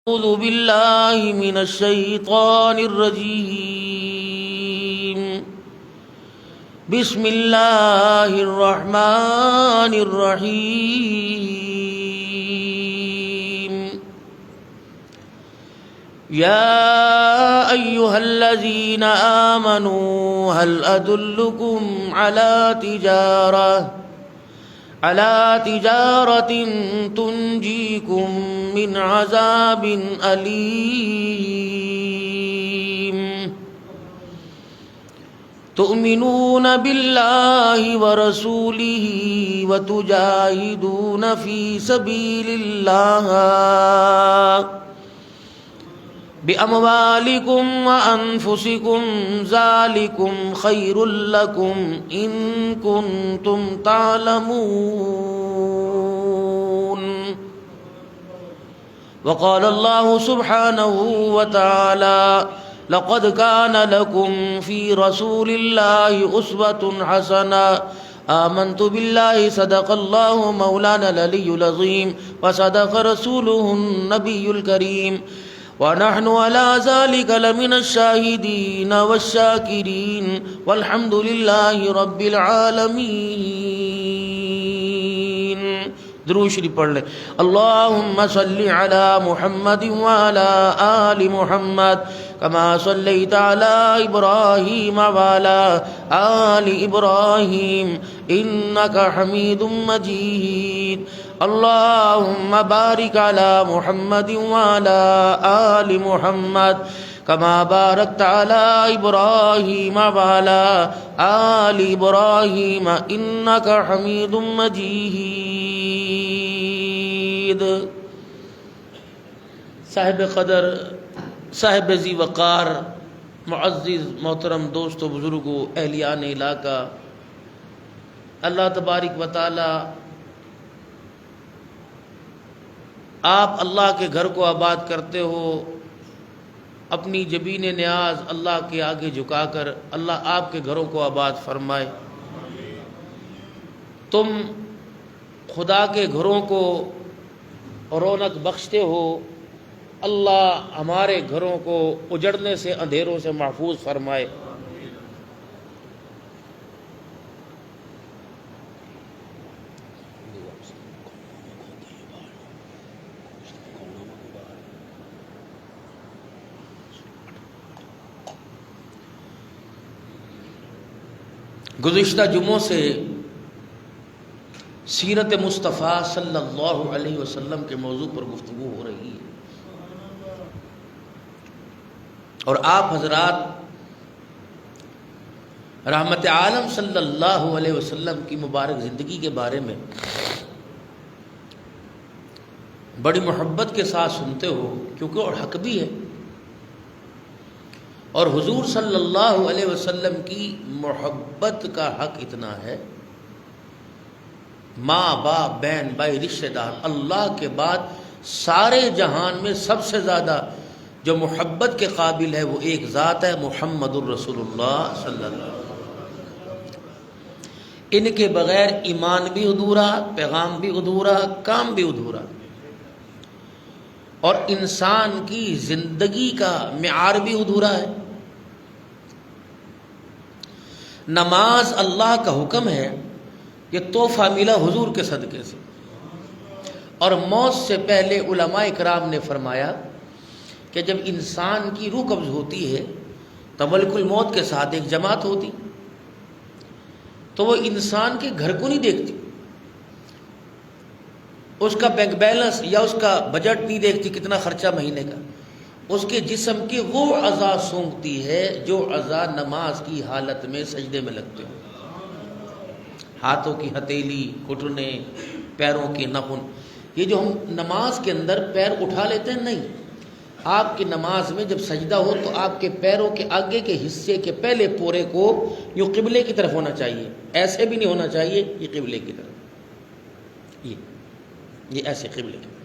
أعوذ بالله من الشيطان الرجيم. بسم الله الرحمن الرحيم. يا أيها الذين آمنوا هل أدلكم على تجارة تنجيكم من عذاب أليم تؤمنون بالله ورسوله وتجاهدون في سبيل الله بأموالكم وأنفسكم ذلكم خير لكم إن كنتم تعلمون. وقال الله سبحانه وتعالى: لقد كان لكم في رسول الله أسوة حسنة. آمنت بالله صدق الله مولانا العلي العظيم وصدق رسوله النبي الكريم ونحن على ذلك لمن الشاهدين والشاكرين والحمد لله رب العالمين. درود شریف پڑھ لیں. اللهم صل على محمد وعلى آل محمد كما صليت على إبراهيم وعلى آل إبراهيم إنك حميد مجيد. اللهم بارك على محمد وعلى آل محمد كما باركت على إبراهيم وعلى آل إبراهيم إنك حميد مجيد. صاحب قدر، صاحب ذی وقار، معزز محترم دوستو، بزرگوں، اہلیان علاقہ، اللہ تبارک و تعالی آپ اللہ کے گھر کو آباد کرتے ہو. اپنی جبین نیاز اللہ کے آگے جھکا کر اللہ آپ کے گھروں کو آباد فرمائے. تم خدا کے گھروں کو رونق بخشتے ہو. اللہ ہمارے گھروں کو اجڑنے سے، اندھیروں سے محفوظ فرمائے. گزشتہ جمعوں سے سیرت مصطفیٰ صلی اللہ علیہ وسلم کے موضوع پر گفتگو ہو رہی ہے، اور آپ حضرات رحمت عالم صلی اللہ علیہ وسلم کی مبارک زندگی کے بارے میں بڑی محبت کے ساتھ سنتے ہو، کیونکہ اور حق بھی ہے. اور حضور صلی اللہ علیہ وسلم کی محبت کا حق اتنا ہے، ماں باپ بہن بھائی رشتہ دار، اللہ کے بعد سارے جہان میں سب سے زیادہ جو محبت کے قابل ہے وہ ایک ذات ہے، محمد الرسول اللہ صلی اللہ علیہ وسلم. ان کے بغیر ایمان بھی ادھورا، پیغام بھی ادھورا، کام بھی ادھورا، اور انسان کی زندگی کا معیار بھی ادھورا ہے. نماز اللہ کا حکم ہے، یہ تحفہ ملا حضور کے صدقے سے. اور موت سے پہلے علماء کرام نے فرمایا کہ جب انسان کی روح قبض ہوتی ہے تو ملک الموت کے ساتھ ایک جماعت ہوتی، تو وہ انسان کے گھر کو نہیں دیکھتی، اس کا بینک بیلنس یا اس کا بجٹ نہیں دیکھتی کتنا خرچہ مہینے کا. اس کے جسم کے وہ اعضاء سونگتی ہے جو اعضاء نماز کی حالت میں سجدے میں لگتے ہوں. ہاتھوں کی ہتھیلی، گھٹنے، پیروں کے نخن، یہ جو ہم نماز کے اندر پیر اٹھا لیتے ہیں، نہیں، آپ کی نماز میں جب سجدہ ہو تو آپ کے پیروں کے آگے کے حصے کے پہلے پورے کو یوں قبلے کی طرف ہونا چاہیے، ایسے بھی نہیں ہونا چاہیے، یہ قبلے کی طرف، یہ ایسے قبلے کی طرف،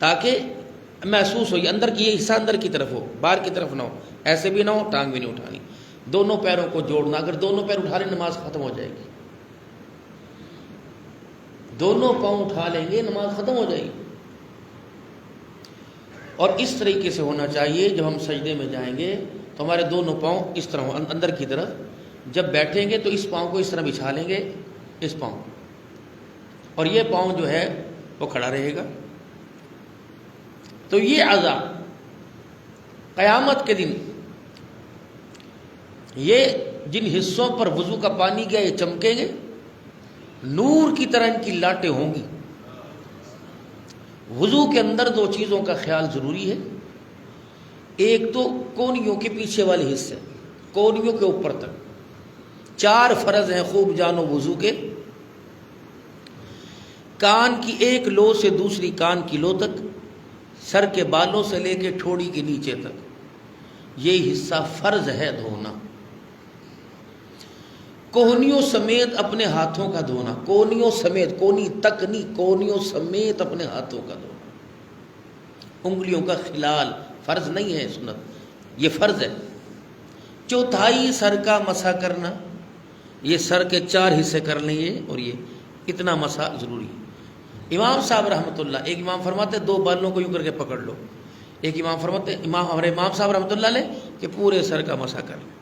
تاکہ محسوس ہو، یہ اندر کی، یہ حصہ اندر کی طرف ہو، باہر کی طرف نہ ہو، ایسے بھی نہ ہو، ٹانگ بھی نہیں اٹھانی. دونوں پیروں کو جوڑنا، اگر دونوں پیر اٹھا لیں نماز ختم ہو جائے گی. دونوں پاؤں اٹھا لیں گے نماز ختم ہو جائے گی. اور اس طریقے سے ہونا چاہیے جب ہم سجدے میں جائیں گے تو ہمارے دونوں پاؤں اس طرح اندر کی طرف، جب بیٹھیں گے تو اس پاؤں کو اس طرح بچھا لیں گے، اس پاؤں، اور یہ پاؤں جو ہے وہ کھڑا رہے گا۔ تو یہ اعضاء قیامت کے دن یہ جن حصوں پر وضو کا پانی گیا یہ چمکیں گے، نور کی طرح ان کی لاٹیں ہوں گی۔ وضو کے اندر دو چیزوں کا خیال ضروری ہے، ایک تو کونیوں کے پیچھے والے حصے، کونیوں کے اوپر تک 4 فرض ہیں خوب جانو وضو کے، کان کی ایک لو سے دوسری کان کی لو تک، سر کے بالوں سے لے کے ٹھوڑی کے نیچے تک، یہ حصہ فرض ہے دھونا۔ کوہنیوں سمیت اپنے ہاتھوں کا دھونا، کونیوں سمیت، کونی تک نہیں، کونیوں سمیت اپنے ہاتھوں کا دھونا۔ انگلیوں کا خلال فرض نہیں ہے، سنت، یہ فرض ہے۔ چوتھائی سر کا مسح کرنا، یہ سر کے 4 حصے کر لیں یہ، اور یہ اتنا مسح ضروری ہے۔ امام صاحب رحمۃ اللہ، ایک امام فرماتے 2 بالوں کو یوں کر کے پکڑ لو، ایک امام فرماتے ہمارے امام صاحب رحمۃ اللہ علیہ کہ پورے سر کا مسح کر لیں،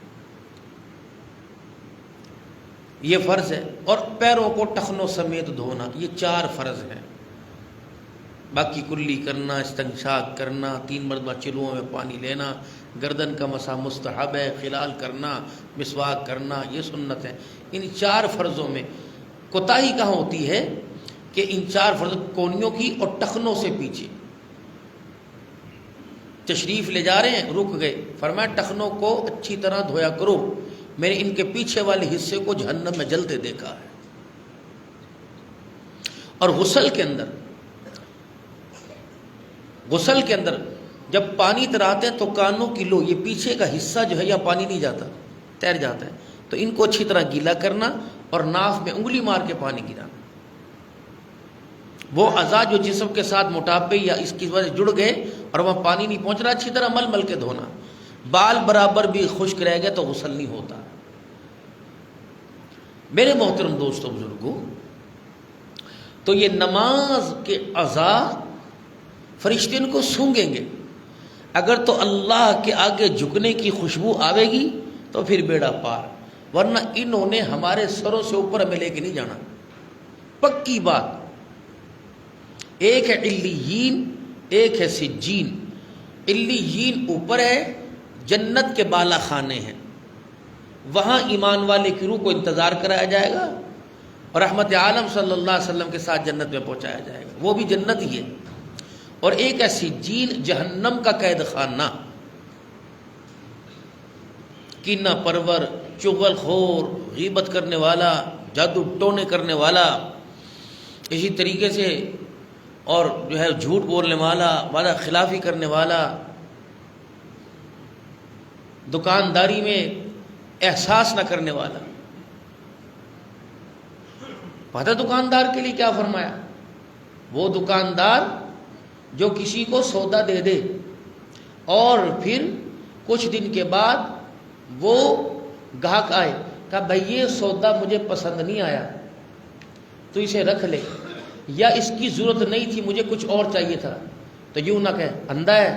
یہ فرض ہے۔ اور پیروں کو ٹخنوں سمیت دھونا، یہ 4 فرض ہیں۔ باقی کلی کرنا، استنشاق کرنا، 3 مرتبہ چلوؤں میں پانی لینا، گردن کا مسح مستحب ہے، خلال کرنا، مسواک کرنا یہ سنت ہے۔ ان 4 فرضوں میں کوتاہی کہاں ہوتی ہے کہ ان 4 فرض کونیوں کی اور ٹخنوں سے پیچھے۔ تشریف لے جا رہے ہیں، رک گئے، فرمایا ٹخنوں کو اچھی طرح دھویا کرو، میں نے ان کے پیچھے والے حصے کو جہنم میں جلتے دیکھا ہے۔ اور غسل کے اندر جب پانی تراتے ہیں تو کانوں کی لو، یہ پیچھے کا حصہ جو ہے یا پانی نہیں جاتا، تیر جاتا ہے، تو ان کو اچھی طرح گیلا کرنا اور ناف میں انگلی مار کے پانی گرانا۔ وہ اعضاء جو جسم کے ساتھ موٹاپے یا اس کی وجہ سے جڑ گئے اور وہاں پانی نہیں پہنچ رہا، اچھی طرح مل مل کے دھونا۔ بال برابر بھی خشک رہ گئے تو غسل نہیں ہوتا۔ میرے محترم دوستوں بزرگوں، تو یہ نماز کے اعضاء فرشتے ان کو سونگیں گے، اگر تو اللہ کے آگے جھکنے کی خوشبو آوے گی تو پھر بیڑا پار، ورنہ انہوں نے ہمارے سروں سے اوپر ہمیں لے کے نہیں جانا، پکی بات۔ ایک ہے علیین، ایک ہے سجین۔ علیین اوپر ہے، جنت کے بالا خانے ہیں، وہاں ایمان والے کی روح کو انتظار کرایا جائے گا اور رحمت عالم صلی اللہ علیہ وسلم کے ساتھ جنت میں پہنچایا جائے گا، وہ بھی جنت ہی ہے۔ اور ایک ہے سجین، جہنم کا قید خانہ، کینہ پرور، چغل خور، غیبت کرنے والا، جادو ٹونے کرنے والا، اسی طریقے سے اور جو ہے جھوٹ بولنے والا، وعدہ خلافی کرنے والا، دکانداری میں احساس نہ کرنے والا۔ پتہ دکاندار کے لیے کیا فرمایا؟ وہ دکاندار جو کسی کو سودا دے دے اور پھر کچھ دن کے بعد وہ گاہک آئے، کہا بھائی یہ سودا مجھے پسند نہیں آیا تو اسے رکھ لے، یا اس کی ضرورت نہیں تھی مجھے کچھ اور چاہیے تھا، تو یوں نہ کہے اندھا ہے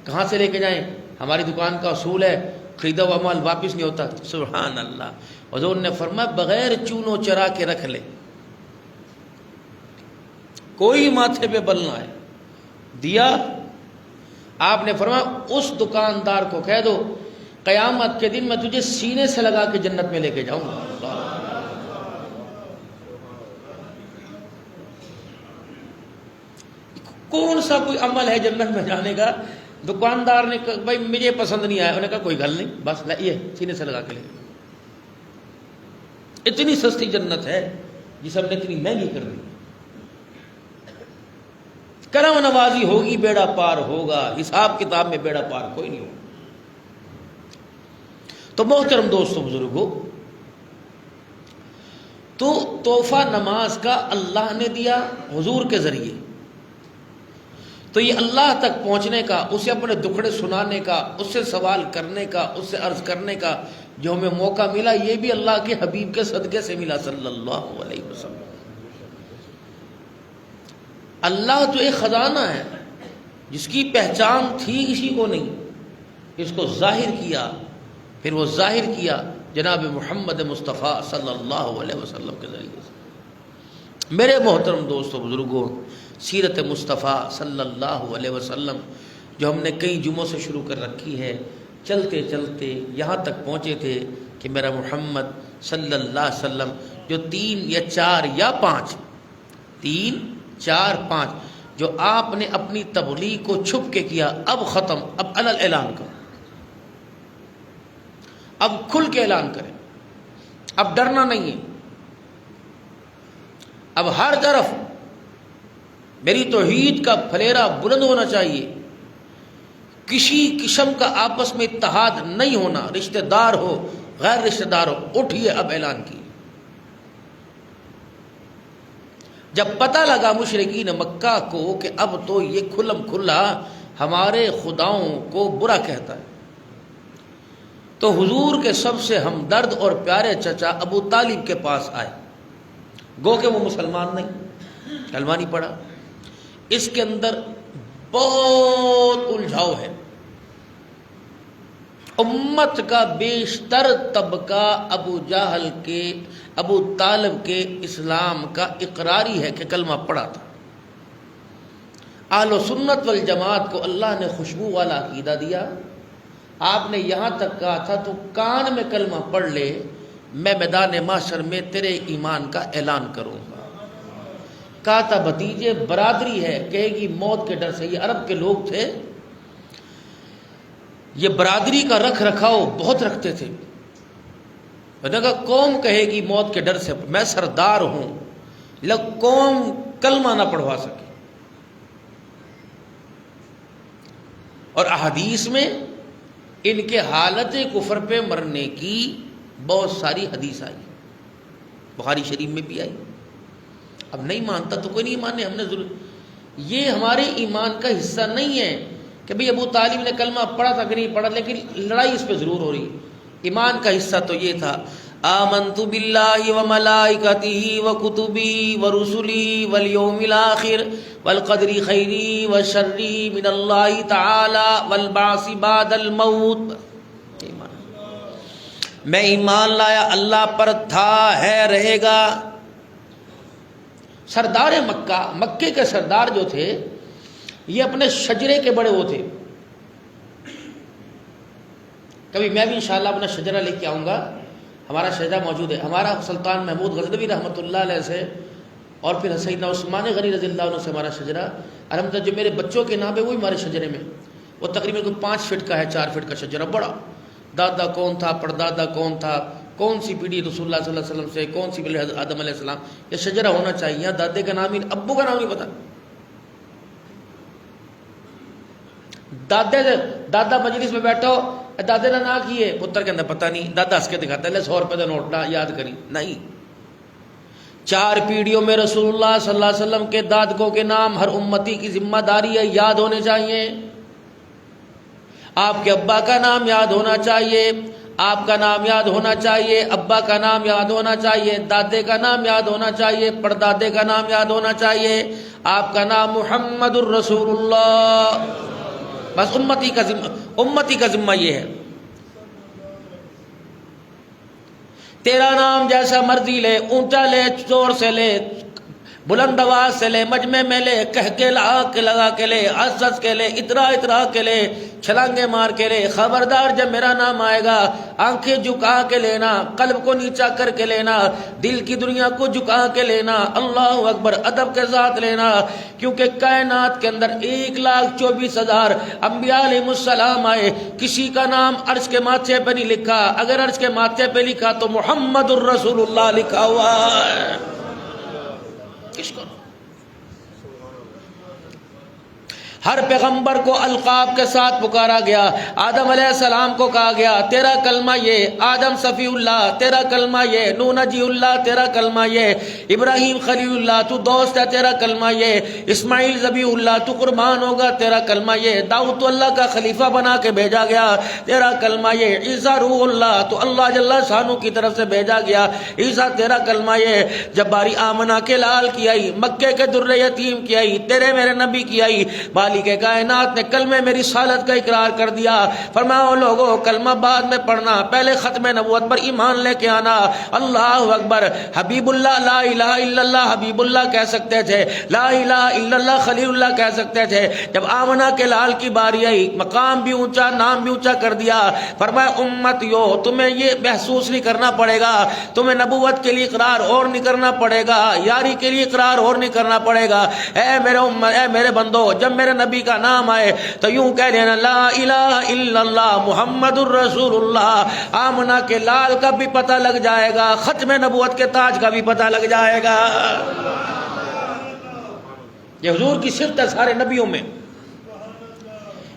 کہاں سے لے کے جائیں، ہماری دکان کا اصول ہے خریدا ہوا مال واپس نہیں ہوتا۔ سبحان اللہ۔ حضور نے فرمایا بغیر چونو چرا کے رکھ لے، کوئی ماتھے پہ بل نہ آئے، دیا۔ آپ نے فرمایا اس دکاندار کو کہہ دو قیامت کے دن میں تجھے سینے سے لگا کے جنت میں لے کے جاؤں گا۔ کون سا کوئی عمل ہے جنت میں جانے کا؟ دکاندار نے کہا بھائی مجھے پسند نہیں آیا، انہوں نے کہا کوئی گل نہیں، بس یہ سینے سے لگا کے لے۔ اتنی سستی جنت ہے جس ہم نے اتنی مہنگی کر دی۔ کرم نوازی ہوگی بیڑا پار ہوگا، حساب کتاب میں بیڑا پار کوئی نہیں ہوگا۔ تو محترم دوستوں بزرگوں، تو تحفہ نماز کا اللہ نے دیا حضور کے ذریعے، تو یہ اللہ تک پہنچنے کا، اسے اپنے دکھڑے سنانے کا، اس سے سوال کرنے کا، اس سے عرض کرنے کا جو ہمیں موقع ملا، یہ بھی اللہ کے حبیب کے صدقے سے ملا صلی اللہ علیہ وسلم۔ اللہ تو ایک خزانہ ہے، جس کی پہچان تھی کسی کو نہیں، اس کو ظاہر کیا، پھر وہ ظاہر کیا جناب محمد مصطفیٰ صلی اللہ علیہ وسلم کے ذریعے سے۔ میرے محترم دوستو بزرگوں، سیرت مصطفیٰ صلی اللہ علیہ وسلم جو ہم نے کئی جمعوں سے شروع کر رکھی ہے، چلتے چلتے یہاں تک پہنچے تھے کہ میرا محمد صلی اللہ علیہ وسلم جو 3 یا 4 یا 5 3 4 5 جو آپ نے اپنی تبلیغ کو چھپ کے کیا، اب ختم، اب علل اعلان کرو، اب کھل کے اعلان کریں، اب ڈرنا نہیں ہے، اب ہر طرف میری توحید کا پھلیرا بلند ہونا چاہیے، کسی قسم کا آپس میں اتحاد نہیں ہونا، رشتہ دار ہو غیر رشتہ دار ہو، اٹھیے اب اعلان کیے۔ جب پتہ لگا مشرکین مکہ کو کہ اب تو یہ کھلم کھلا ہمارے خداؤں کو برا کہتا ہے، تو حضور کے سب سے ہمدرد اور پیارے چچا ابو طالب کے پاس آئے، گو کہ وہ مسلمان نہیں، کلمہ نہیں پڑھا، اس کے اندر بہت الجھاؤ ہے۔ امت کا بیشتر طبقہ ابو جہل کے، ابو طالب کے اسلام کا اقراری ہے کہ کلمہ پڑھا تھا۔ اہل سنت والجماعت کو اللہ نے خوشبو والا عقیدہ دیا، آپ نے یہاں تک کہا تھا تو کان میں کلمہ پڑھ لے، میں میدان محشر میں تیرے ایمان کا اعلان کروں گا۔ کہا تھا بھتیجے برادری ہے، کہے گی موت کے ڈر سے، یہ عرب کے لوگ تھے، یہ برادری کا رکھ رکھاؤ بہت رکھتے تھے، میں نے کہا قوم کہے گی موت کے ڈر سے، میں سردار ہوں، قوم کلمہ نہ پڑھوا سکے۔ اور احادیث میں ان کے حالت کفر پہ مرنے کی بہت ساری حدیث آئی، بخاری شریف میں بھی آئی۔ اب نہیں مانتا تو کوئی نہیں مانے، ہم نے ضرور، یہ ہمارے ایمان کا حصہ نہیں ہے کہ بھئی ابو طالب نے کلمہ پڑھا تھا کہ نہیں پڑھا، لیکن لڑائی اس پہ ضرور ہو رہی۔ ایمان کا حصہ تو یہ تھا، آمنت باللہ وملائکتہ وکتبہ ورسلہ والیوم الآخر والقدر خیرہ وشرہ من اللہ تعالی والبعث بعد الموت۔ میں ایمان لایا اللہ پر تھا، ہے، رہے گا۔ سردار مکہ، مکے کے سردار جو تھے، یہ اپنے شجرے کے بڑے وہ تھے۔ کبھی میں بھی انشاءاللہ اپنا شجرہ لے کے آؤں گا، ہمارا شجرہ موجود ہے، ہمارا سلطان محمود غزنوی رحمۃ اللہ علیہ سے اور پھر سیدنا عثمان غنی رضی اللہ عنہ سے ہمارا شجرہ، الحمدللہ جو میرے بچوں کے نام ہے وہی ہمارے شجرے میں، وہ تقریباً 5 فٹ کا ہے، 4 فٹ کا شجرہ بڑا۔ دادا کون تھا، پردادا کون تھا، کون سی پیڑھی رسول اللہ صلی اللہ علیہ وسلم سے، کون سی پیڑھی حضرت آدم علیہ السلام، یہ شجرہ ہونا چاہیے۔ یہاں دادے کا نام ہی، ابو کا نام نہیں پتا، دادا مجلس میں بیٹھو، دادے نے نہ کیے، پتر کے اندر پتہ نہیں، دادا ہنس کے دکھاتا ہے، لے 100 روپے کا نوٹ لا یاد کری، نہیں۔ 4 پیڑھیوں میں رسول اللہ صلی اللہ علیہ وسلم کے دادگوں کے نام ہر امتی کی ذمہ داری ہے، یاد ہونے چاہیے۔ آپ کے ابا کا نام یاد ہونا چاہیے، آپ کا نام یاد ہونا چاہیے، ابا کا نام یاد ہونا چاہیے، دادے کا نام یاد ہونا چاہیے، پردادے کا نام یاد ہونا چاہیے، آپ کا نام محمد الرسول اللہ۔ بس امتی کا ذمہ یہ ہے۔ تیرا نام جیسا مرضی لے، اونچا لے، زور سے لے، بلند آواز سے لے، مجمع میں لے، کہہ کے لگا کے لے، ہنس ہنس کے لے، اترا کے لے، چھلانگے مار کے لے، خبردار جب میرا نام آئے گا آنکھیں جھکا کے لینا، قلب کو نیچا کر کے لینا، دل کی دنیا کو جھکا کے لینا، اللہ اکبر ادب کے ساتھ لینا، کیونکہ کائنات کے اندر 1,24,000 انبیاء علیہ السلام آئے، کسی کا نام عرش کے ماتھے پہ نہیں لکھا، اگر عرش کے ماتھے پہ لکھا تو محمد الرسول اللہ لکھا ہوا ہے۔ کس کو؟ ہر پیغمبر کو القاب کے ساتھ پکارا گیا۔ آدم علیہ السلام کو کہا گیا تیرا کلمہ یہ، آدم صفی اللہ تیرا کلمہ یہ، نوح نجی اللہ تیرا کلمہ یہ، ابراہیم خلیل اللہ تو دوست ہے تیرا کلمہ یہ، اسماعیل ذبیح اللہ تو قربان ہوگا تیرا کلمہ یہ، داؤد تو اللہ کا خلیفہ بنا کے بھیجا گیا تیرا کلمہ یہ، عیسیٰ روح اللہ تو اللہ جل شانہ کی طرف سے بھیجا گیا عیسیٰ تیرا کلمہ یہ، جب باری آمنہ کے لال کی آئی، مکے کے در یتیم کی آئی، تیرے میرے نبی کی آئی، خالق کائنات نے کلمہ میں رسالت کا اقرار کر دیا، فرمایا لوگو کلمہ بعد میں پڑھنا، پہلے ختم نبوت پر ایمان لے کے آنا۔ اللہ اکبر۔ حبیب اللہ لا الہ الا اللہ حبیب اللہ کہہ سکتے تھے، لا الہ الا اللہ خلیل اللہ کہہ سکتے تھے۔ جب آمنہ کے لال کی باری آئی، مقام بھی اونچا، نام بھی اونچا کر دیا، فرمایا امتیو تمہیں یہ محسوس نہیں کرنا پڑے گا، تمہیں نبوت کے لیے اقرار اور نہیں کرنا پڑے گا، یاری کے لیے اقرار اور نہیں کرنا پڑے گا۔ اے میرے امت، اے میرے بندو، جب میرے نبی کا نام آئے تو یوں کہہ لینا لا الہ الا اللہ محمد الرسول اللہ۔ آمنہ کے لال کا بھی پتہ لگ جائے گا، ختم نبوت کے تاج کا بھی پتہ لگ جائے گا۔ یہ حضور کی صفت ہے سارے نبیوں میں،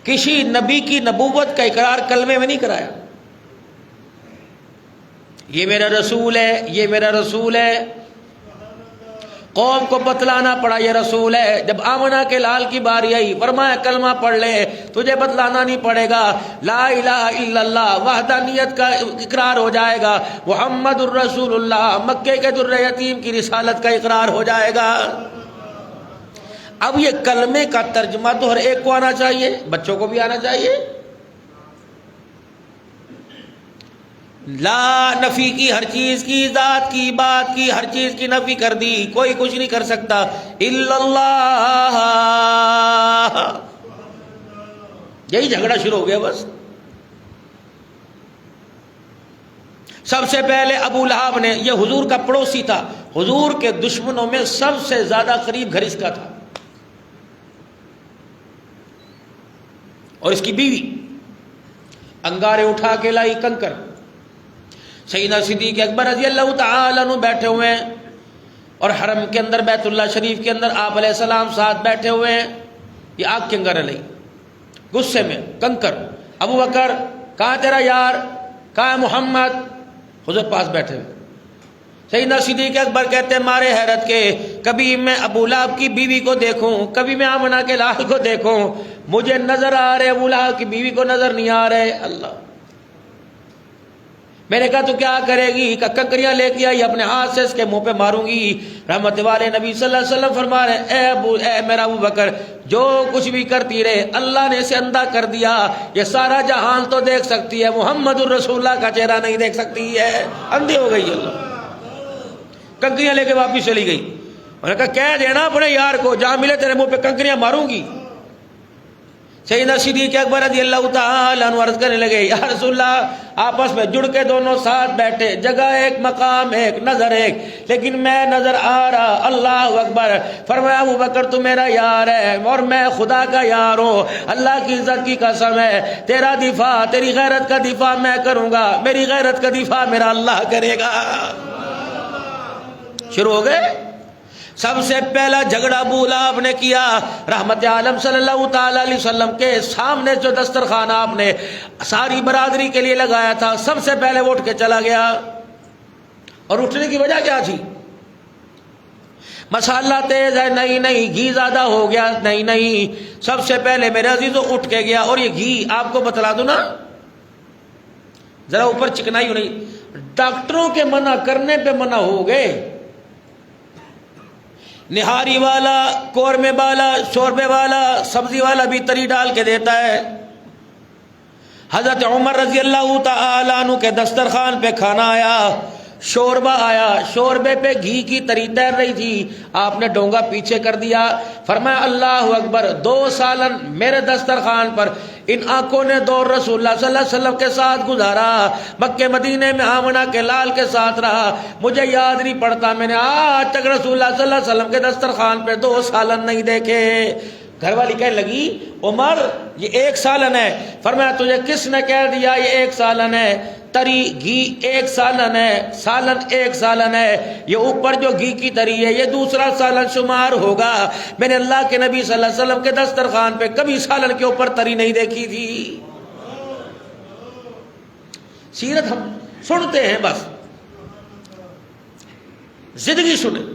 کسی نبی کی نبوت کا اقرار کلمے میں نہیں کرایا، یہ میرا رسول ہے، یہ میرا رسول ہے، قوم کو بتلانا پڑا یہ رسول ہے۔ جب آمنہ کے لال کی باری آئی، فرمایا کلمہ پڑھ لے، تجھے بتلانا نہیں پڑے گا، لا الہ الا اللہ وحدانیت کا اقرار ہو جائے گا، محمد الرسول اللہ مکے کے در یتیم کی رسالت کا اقرار ہو جائے گا۔ اب یہ کلمے کا ترجمہ تو ہر ایک کو آنا چاہیے، بچوں کو بھی آنا چاہیے۔ لا نفی کی، ہر چیز کی، ذات کی، بات کی، ہر چیز کی نفی کر دی، کوئی کچھ نہیں کر سکتا الا اللہ۔ یہی جھگڑا شروع ہو گیا بس۔ سب سے پہلے ابو لہب نے، یہ حضور کا پڑوسی تھا، حضور کے دشمنوں میں سب سے زیادہ قریب گھر اس کا تھا، اور اس کی بیوی انگارے اٹھا کے لائی کنکر۔ سیدنا صدیق اکبر رضی اللہ تعالیٰ عنہ بیٹھے ہوئے ہیں، اور حرم کے اندر بیت اللہ شریف کے اندر آپ علیہ السلام ساتھ بیٹھے ہوئے ہیں، یہ آگ کے انگارے لائی غصے میں کنکر۔ ابو بکر کہاں تیرا یار، کہاں محمد، حضور پاس بیٹھے ہوئے۔ سیدنا صدیق اکبر کہتے ہیں مارے حیرت کے، کبھی میں ابو لہب کی بیوی کو دیکھوں، کبھی میں آمنہ کے لال کو دیکھوں، مجھے نظر آ رہے ابو لہب کی بیوی کو نظر نہیں آ رہے۔ اللہ، میں نے کہا تو کیا کرے گی؟ کنکریاں لے کے آئی، اپنے ہاتھ سے اس کے منہ پہ ماروں گی۔ رحمت والے نبی صلی اللہ علیہ وسلم فرما رہے ہیں اے میرا ابو بکر، جو کچھ بھی کرتی رہے، اللہ نے اسے اندھا کر دیا، یہ سارا جہان تو دیکھ سکتی ہے، محمد الرسول اللہ کا چہرہ نہیں دیکھ سکتی ہے، اندھی ہو گئی۔ اللہ، کنکریاں لے کے واپس چلی گئی۔ میں نے کہا کہہ دینا اپنے یار کو، جہاں ملے تیرے منہ پہ کنکریاں ماروں گی۔ سیدنا صدیق اکبر رضی اللہ تعالیٰ عنہ عرض کرنے لگے یا رسول اللہ، آپس میں جڑ کے دونوں ساتھ بیٹھے، جگہ ایک، مقام ایک، نظر ایک، لیکن میں نظر آ رہا۔ اللہ اکبر۔ فرمایا ابو بکر تو میرا یار ہے اور میں خدا کا یار ہوں، اللہ کی عزت کی قسم ہے، تیرا دفاع، تیری غیرت کا دفاع میں کروں گا، میری غیرت کا دفاع میرا اللہ کرے گا۔ شروع ہو گئے۔ سب سے پہلا جھگڑا ابو لہب نے کیا، رحمت عالم صلی اللہ تعالی علیہ وسلم کے سامنے جو دسترخوان آپ نے ساری برادری کے لیے لگایا تھا، سب سے پہلے وہ اٹھ کے چلا گیا۔ اور اٹھنے کی وجہ کیا تھی؟ مسالہ تیز ہے، نہیں نہیں، گھی زیادہ ہو گیا، نہیں نہیں، سب سے پہلے میرے عزیزوں اٹھ کے گیا۔ اور یہ گھی آپ کو بتلا دوں نا، ذرا اوپر چکنائی ہو نہیں، ڈاکٹروں کے منع کرنے پہ منع ہو گئے۔ نہاری والا، قورمے والا، شوربے والا، سبزی والا بھی تری ڈال کے دیتا ہے۔ حضرت عمر رضی اللہ تعالیٰ عنہ کے دسترخوان پہ کھانا آیا، شوربہ آیا، شوربے پہ گھی کی تری تیر رہی تھی، آپ نے ڈونگا پیچھے کر دیا، فرمایا اللہ اکبر، 2 سالن میرے دسترخوان پر ان آنکھوں نے دور رسول اللہ صلی اللہ علیہ وسلم کے ساتھ گزارا، مکے مدینے میں آمنہ کے لال کے ساتھ رہا، مجھے یاد نہیں پڑتا میں نے آج تک رسول اللہ صلی اللہ علیہ وسلم کے دسترخوان پہ 2 سالن نہیں دیکھے۔ گھر والی کہنے لگی عمر یہ 1 سالن ہے۔ فرمایا تجھے کس نے کہہ دیا یہ 1 سالن ہے؟ تری گھی 1 سالن ہے، سالن 1 سالن ہے، یہ اوپر جو گھی کی تری ہے یہ دوسرا سالن شمار ہوگا۔ میں نے اللہ کے نبی صلی اللہ علیہ وسلم کے دسترخوان پہ کبھی سالن کے اوپر تری نہیں دیکھی تھی۔ سیرت ہم سنتے ہیں بس، زندگی سنیں۔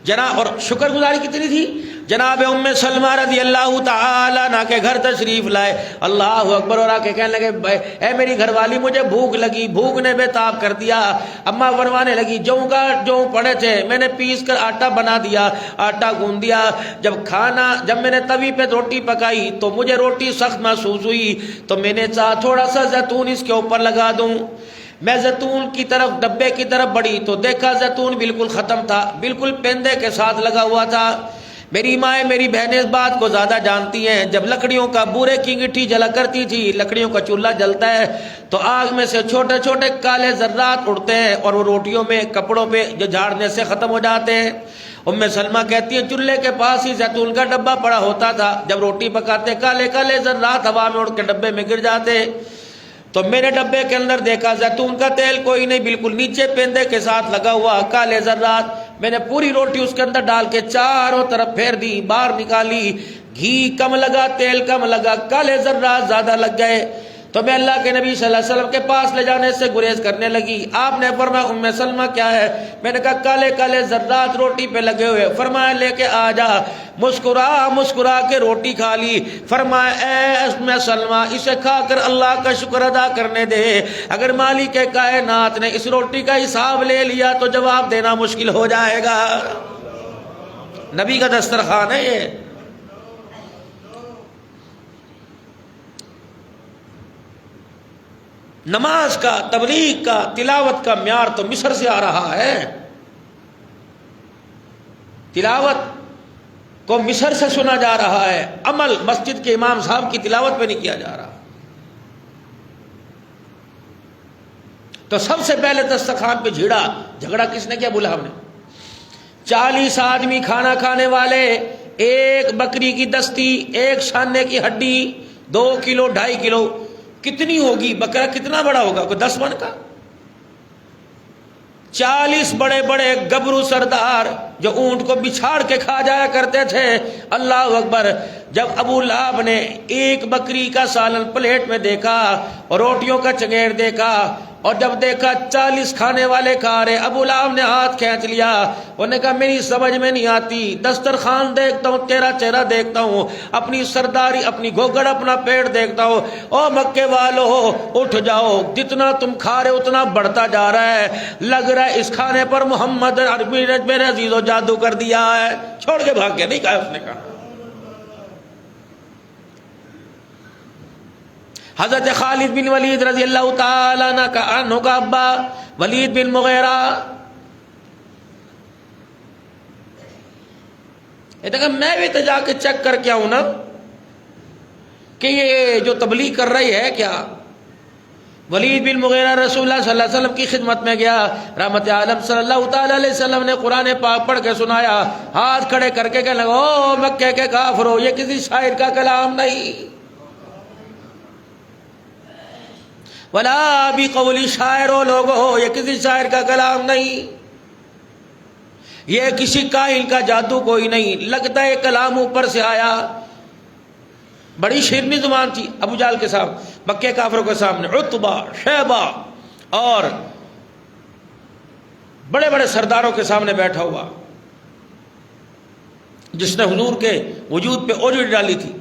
جناب اور شکر گزاری کتنی تھی، جناب ام سلمہ رضی اللہ تعالی عنہ کے گھر تشریف لائے، اللہ اکبر، اور آ کے کہنے لگے اے میری گھر والی مجھے بھوک لگی، بھوک نے بے تاب کر دیا۔ اماں فرمانے لگی جوں پڑے تھے میں نے پیس کر آٹا بنا دیا، آٹا گوندھ دیا، جب میں نے توی پہ روٹی پکائی تو مجھے روٹی سخت محسوس ہوئی تو میں نے چاہا تھوڑا سا زیتون اس کے اوپر لگا دوں۔ میں زیتون کی طرف ڈبے کی طرف بڑھی تو دیکھا زیتون بالکل ختم تھا، بالکل پیندے کے ساتھ لگا ہوا تھا۔ میری مائیں میری بہنیں اس بات کو زیادہ جانتی ہیں، جب لکڑیوں کا بورے کی گٹھی جلا کرتی تھی، لکڑیوں کا چولہا جلتا ہے تو آگ میں سے چھوٹے چھوٹے کالے ذرات اڑتے ہیں اور وہ روٹیوں میں کپڑوں پہ جو جھاڑنے سے ختم ہو جاتے ہیں۔ ام سلمہ کہتی ہیں چولہے کے پاس ہی زیتون کا ڈبہ پڑا ہوتا تھا، جب روٹی پکاتے کالے کالے ذرات ہوا میں اڑ کے ڈبے میں گر جاتے تو میں نے ڈبے کے اندر دیکھا زیتون کا تیل کوئی نہیں، بالکل نیچے پیندے کے ساتھ لگا ہوا کالے ذرات۔ میں نے پوری روٹی اس کے اندر ڈال کے چاروں طرف پھیر دی، باہر نکالی، گھی کم لگا، تیل کم لگا، کالے ذرات زیادہ لگ گئے تو میں اللہ کے نبی صلی اللہ علیہ وسلم کے پاس لے جانے سے گریز کرنے لگی۔ آپ نے فرمایا ام سلمہ کیا ہے؟ میں نے کہا کالے کالے ذرات روٹی پہ لگے ہوئے۔ فرمایا لے کے آ جا، مسکرا کے روٹی کھا لی۔ فرمایا اے ام سلمہ اسے کھا کر اللہ کا شکر ادا کرنے دے، اگر مالک کائنات نے اس روٹی کا حساب لے لیا تو جواب دینا مشکل ہو جائے گا۔ نبی کا دسترخوان ہے یہ۔ نماز کا، تبلیغ کا، تلاوت کا معیار تو مصر سے آ رہا ہے، تلاوت کو مصر سے سنا جا رہا ہے، عمل مسجد کے امام صاحب کی تلاوت پہ نہیں کیا جا رہا۔ تو سب سے پہلے دسترخوان پہ جھگڑا کس نے کیا؟ بولا ہم نے 40 آدمی کھانا کھانے والے، ایک بکری کی دستی، ایک شانے کی ہڈی، 2 کلو 2.5 کلو، کتنی ہوگی بکرا؟ کتنا بڑا ہوگا؟ کوئی 10 من کا؟ 40 بڑے بڑے گبرو سردار جو اونٹ کو بچھاڑ کے کھا جایا کرتے تھے۔ اللہ اکبر! جب ابو لہب نے ایک بکری کا سالن پلیٹ میں دیکھا اور روٹیوں کا چنگیڑ دیکھا اور جب دیکھا 40 کھانے والے کھا رہے، ابو لہب نے ہاتھ کھینچ لیا، انہوں نے کہا میری سمجھ میں نہیں آتی، دسترخوان دیکھتا ہوں، تیرا چہرہ دیکھتا ہوں، اپنی سرداری، اپنی گوگڑ، اپنا پیٹ دیکھتا ہوں، او مکے والو اٹھ جاؤ، جتنا تم کھا رہے اتنا بڑھتا جا رہا ہے، لگ رہا ہے اس کھانے پر محمد عربی نے میرے عزیزو جادو کر دیا ہے۔ چھوڑ کے بھاگ گیا، نہیں کہا اس نے کہا۔ حضرت خالد بن ولید رضی اللہ تعالیٰ عنہ کا ابا ولید بن مغیرہ، میں بھی تو جا کے چیک کر کے آؤں نا کہ یہ جو تبلیغ کر رہی ہے کیا۔ ولید بن مغیرہ رسول اللہ صلی اللہ علیہ وسلم کی خدمت میں گیا، رحمت عالم صلی اللہ تعالیٰ علیہ وسلم نے قرآن پاک پڑھ کے سنایا، ہاتھ کھڑے کر کے کہنے لگا او مکے کے کافرو، یہ کسی شاعر کا کلام نہیں، ولا بقول شاعر، لوگو یہ کسی شاعر کا کلام نہیں، یہ کسی کاہن کا جادو کوئی نہیں، لگتا ہے کلام اوپر سے آیا۔ بڑی شیرنی زبان تھی ابو جہل کے سامنے، مکے کافروں کے سامنے، عتبہ، شیبہ اور بڑے بڑے سرداروں کے سامنے بیٹھا ہوا، جس نے حضور کے وجود پہ اوجڑی ڈالی تھی،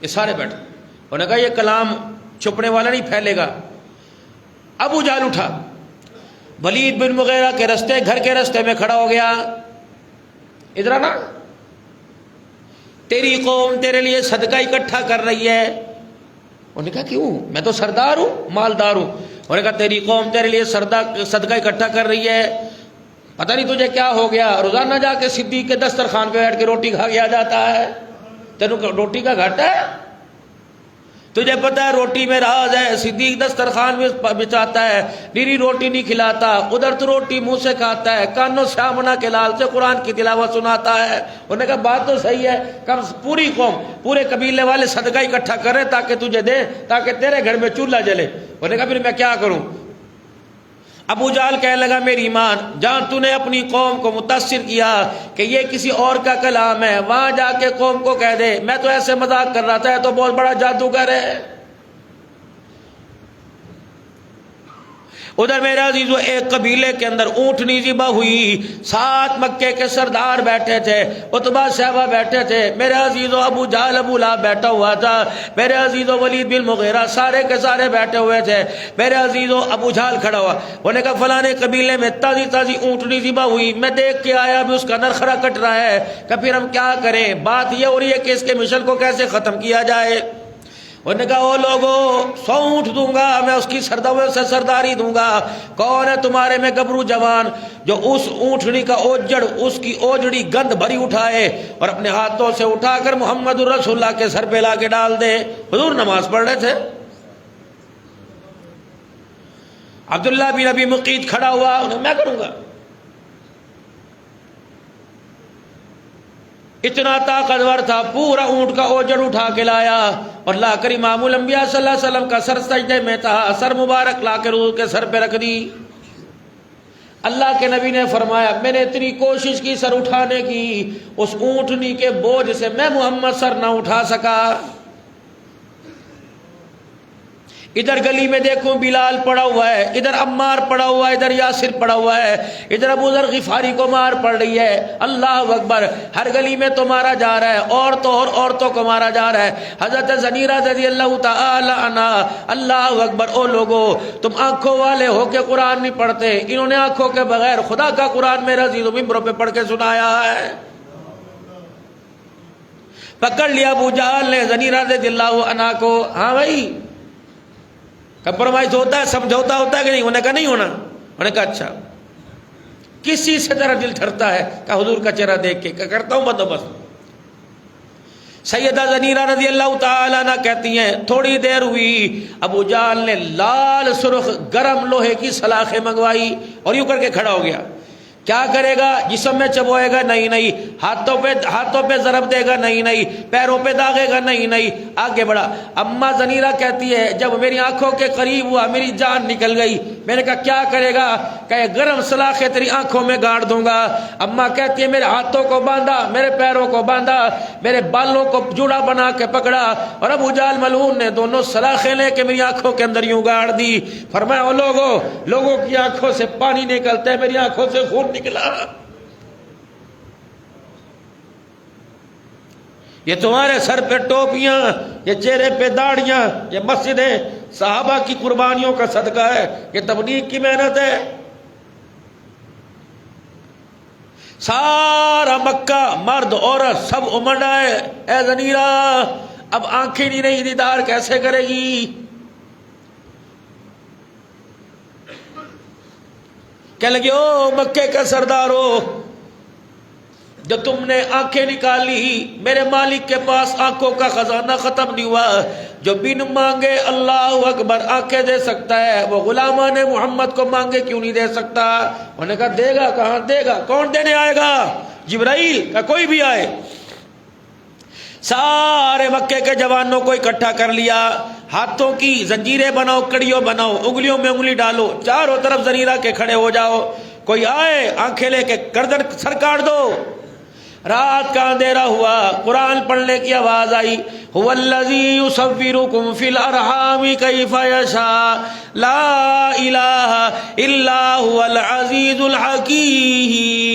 یہ سارے بیٹھے، انہوں نے کہا یہ کلام چھپنے والا نہیں، پھیلے گا۔ ابو جہل اٹھا، ولید بن مغیرہ کے رستے، گھر کے رستے میں کھڑا ہو گیا، ادھر آنا، تیری قوم تیرے لیے صدقہ اکٹھا کر رہی ہے۔ انہوں نے کہا کیوں؟ میں تو سردار ہوں، مالدار ہوں۔ انہوں نے کہا تیری قوم تیرے لیے صدقہ اکٹھا کر رہی ہے، پتہ نہیں تجھے کیا ہو گیا، روزانہ جا کے صدیق کے دسترخوان پہ بیٹھ کے روٹی کھا کے آ جاتا ہے، تینوں روٹی کا گھاٹا ہے؟ تجھے پتہ ہے روٹی میں راز ہے، صدیق دسترخوان میں بچاتا ہے، نیری روٹی نہیں کھلاتا، ادھر تو روٹی منہ سے کھاتا ہے، کانوں سے آمنا کے لال سے قرآن کی تلاوت سناتا ہے۔ انہوں نے کہا بات تو صحیح ہے، کم پوری قوم، پورے قبیلے والے صدقہ اکٹھا کریں تاکہ تجھے دیں، تاکہ تیرے گھر میں چولہا جلے۔ انہوں نے کہا پھر میں کیا کروں؟ ابو جہل کہنے لگا میری مان، جہاں تو نے اپنی قوم کو متاثر کیا کہ یہ کسی اور کا کلام ہے، وہاں جا کے قوم کو کہہ دے میں تو ایسے مذاق کر رہا تھا، یہ تو بہت بڑا جادوگر ہے۔ ادھر میرے عزیزو ایک قبیلے کے اندر اونٹنی ذبح ہوئی، 7 مکے کے سردار بیٹھے تھے، عتبہ صحابہ بیٹھے تھے، میرے عزیزو ابو جہل ابو لہب بیٹھا ہوا تھا، میرے عزیزو ولید بن مغیرہ سارے کے سارے بیٹھے ہوئے تھے، میرے عزیزو ابو جہل کھڑا ہوا، انہوں نے کہا فلانے قبیلے میں تازی تازی اونٹنی ذبح ہوئی، میں دیکھ کے آیا بھی اس کا نرخرا کٹ رہا ہے، کہ پھر ہم کیا کریں؟ بات یہ ہو رہی ہے کہ اس کے مشن کو کیسے ختم کیا جائے۔ انہوں نے کہا او لوگوں 100 اونٹ دوں گا، میں اس کی سرداری دوں گا، کون ہے تمہارے میں گبرو جوان جو اس اونٹنی کا اوجڑ، اس کی اوجڑی گند بھری اٹھائے اور اپنے ہاتھوں سے اٹھا کر محمد الرسول اللہ کے سر پہ لا کے ڈال دے۔ حضور نماز پڑھ رہے تھے، عبداللہ بن ابی مقیت کھڑا ہوا، میں کروں گا۔ اتنا طاقتور تھا، پورا اونٹ کا اوجڑ اٹھا کے لایا اور لا کر امام الانبیاء صلی اللہ علیہ وسلم کا سر سجدے میں تھا، سر مبارک لا کے حضور کے سر پہ رکھ دی۔ اللہ کے نبی نے فرمایا میں نے اتنی کوشش کی سر اٹھانے کی، اس اونٹنی کے بوجھ سے میں محمد سر نہ اٹھا سکا۔ ادھر گلی میں دیکھوں بلال پڑا ہوا ہے، ادھر عمار پڑا ہوا ہے، ادھر یاسر پڑا ہوا ہے، ادھر ابو ذر غفاری کو مار پڑ رہی ہے، اللہ اکبر، ہر گلی میں تو مارا جا رہا ہے، عورتوں کو مارا جا رہا ہے۔ حضرت زنیرہ رضی اللہ تعالی عنہا، اللہ اکبر، او لوگو تم آنکھوں والے ہو کے قرآن نہیں پڑھتے، انہوں نے آنکھوں کے بغیر خدا کا قرآن میرا عزیزو ممبروں پہ پڑھ کے سنایا ہے۔ پکڑ لیا ابو جہل نے زنیرہ رضی اللہ عنہا کو، ہاں بھائی کمپرومائز ہوتا ہے، سمجھوتا ہوتا ہے کہ نہیں؟ انہوں نے کہا نہیں ہونا۔ انہوں نے کہا اچھا، کسی سے ذرا دل ٹھرتا ہے کہ حضور کا چہرہ دیکھ کے کرتا ہوں بندوبست۔ سیدہ زنیرہ رضی اللہ تعالی عنہ کہتی ہیں تھوڑی دیر ہوئی، ابو جہل نے لال سرخ گرم لوہے کی سلاخیں منگوائی اور یوں کر کے کھڑا ہو گیا۔ کیا کرے گا؟ جسم میں چبوئے گا؟ نہیں۔ ہاتھوں پہ ضرب دے گا؟ نہیں۔ پیروں پہ داغے گا؟ نہیں۔ آگے بڑھا۔ اما زنیرہ کہتی ہے جب میری آنکھوں کے قریب ہوا میری جان نکل گئی، میں نے کہا کیا کرے گا؟ کہ گرم سلاخیں تیری آنکھوں میں گاڑ دوں گا۔ اما کہتی ہے میرے ہاتھوں کو باندھا، میرے پیروں کو باندھا، میرے بالوں کو جوڑا بنا کے پکڑا اور ابو جہل ملعون نے دونوں سلاخیں لے کے میری آنکھوں کے اندر یوں گاڑ دی۔ فرمایا او لوگوں کی آنکھوں سے پانی نکلتا ہے، میری آنکھوں سے خون نکلا۔ یہ تمہارے سر پہ ٹوپیاں، یہ چہرے پہ داڑیاں، یہ مسجدیں صحابہ کی قربانیوں کا صدقہ ہے، یہ تبلیغ کی محنت ہے۔ سارا مکہ مرد عورت سب امڑ آئے، اے زنیرہ اب آنکھیں نہیں دیدار کیسے کرے گی؟ کہنے لگے او مکے کا سردارو، جو تم نے آنکھیں نکالی، میرے مالک کے پاس آنکھوں کا خزانہ ختم نہیں ہوا، جو بن مانگے اللہ اکبر آنکھیں دے سکتا ہے، وہ غلامان محمد کو مانگے کیوں نہیں دے سکتا؟ انہوں نے کہا دے گا، کہاں دے گا؟ کون دینے آئے گا؟ جبرائیل کا کوئی بھی آئے۔ سارے مکے کے جوانوں کو اکٹھا کر لیا، ہاتھوں کی زنجیریں بناؤ، کڑیوں بناؤ، انگلیوں میں انگلی ڈالو، چاروں طرف زنیرہ کے کھڑے ہو جاؤ، کوئی آئے آنکھیں لے کے گردن سر کاٹ دو۔ رات کا اندھیرا ہوا، قرآن پڑھنے کی آواز آئی، هو الذی یصورکم فی الارحام کیف یشاء لا الہ الا هو العزیز الحکیم۔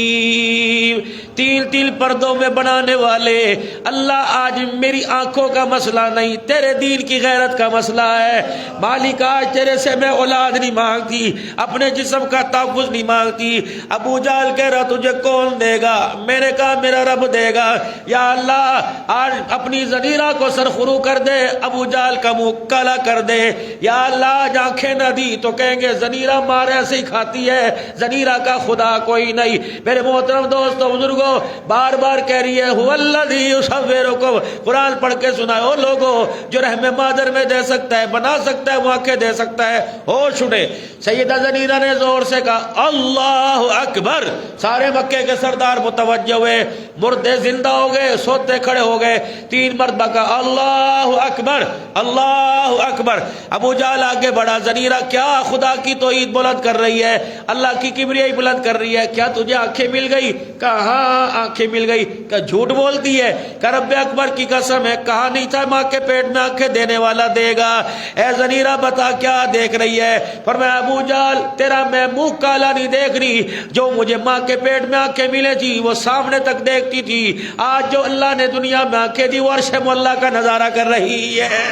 تین پردوں میں بنانے والے اللہ، آج میری آنکھوں کا مسئلہ نہیں، تیرے دین کی غیرت کا مسئلہ ہے۔ مالک آج تیرے سے میں اولاد نہیں مانگتی، اپنے جسم کا تحفظ نہیں مانگتی۔ ابو جہل کہہ رہا تجھے کون دے گا؟ میں نے کہا میرا رب دے گا۔ یا اللہ آج اپنی زنیرہ کو سرخرو کر دے، ابو جہل کا منہ کالا کر دے۔ یا اللہ آج آنکھیں نہ دی تو کہیں گے زنیرہ مار ایسے ہی کھاتی ہے، زنیرہ کا خدا کوئی نہیں۔ میرے محترم دوستو بزرگوں، بار بار کہہ رہی ہے هو الذی یصورکم، قرآن پڑھ کے سنائے۔ او لوگوں جو رحم مادر میں دے سکتا ہے، بنا سکتا ہے، وہ آنکھیں دے سکتا ہے، ہوش اٹھے۔ سیدہ زنیرہ نے زور سے کہا اللہ اکبر، سارے مکے کے سردار متوجہ ہوئے، مردے زندہ ہو گئے، سوتے کھڑے ہو گئے، 3 مرتبہ کہا اللہ اکبر اللہ اکبر۔ ابو جہل آگے بڑھا، زنیرہ کیا خدا کی توحید بلند کر رہی ہے، اللہ کی کبریائی بلند کر رہی ہے، کیا تجھے آنکھیں مل گئی؟ کہا ہاں ہاں آنکھیں مل گئی. کہ جھوٹ بولتی ہے؟ کہ رب اکبر کی قسم ہے کہا نہیں تھا ماں کے پیٹ میں آنکھیں دینے والا دے گا. اے زنیرہ بتا کیا دیکھ رہی ہے؟ فرمایا ابو جہل تیرا میں منہ کالا نہیں دیکھ رہی، جو مجھے ماں کے پیٹ میں آنکھیں ملے تھی وہ سامنے تک دیکھتی تھی، آج جو اللہ نے دنیا میں آنکھیں دی وہ عرش مولا کا نظارہ کر رہی ہے.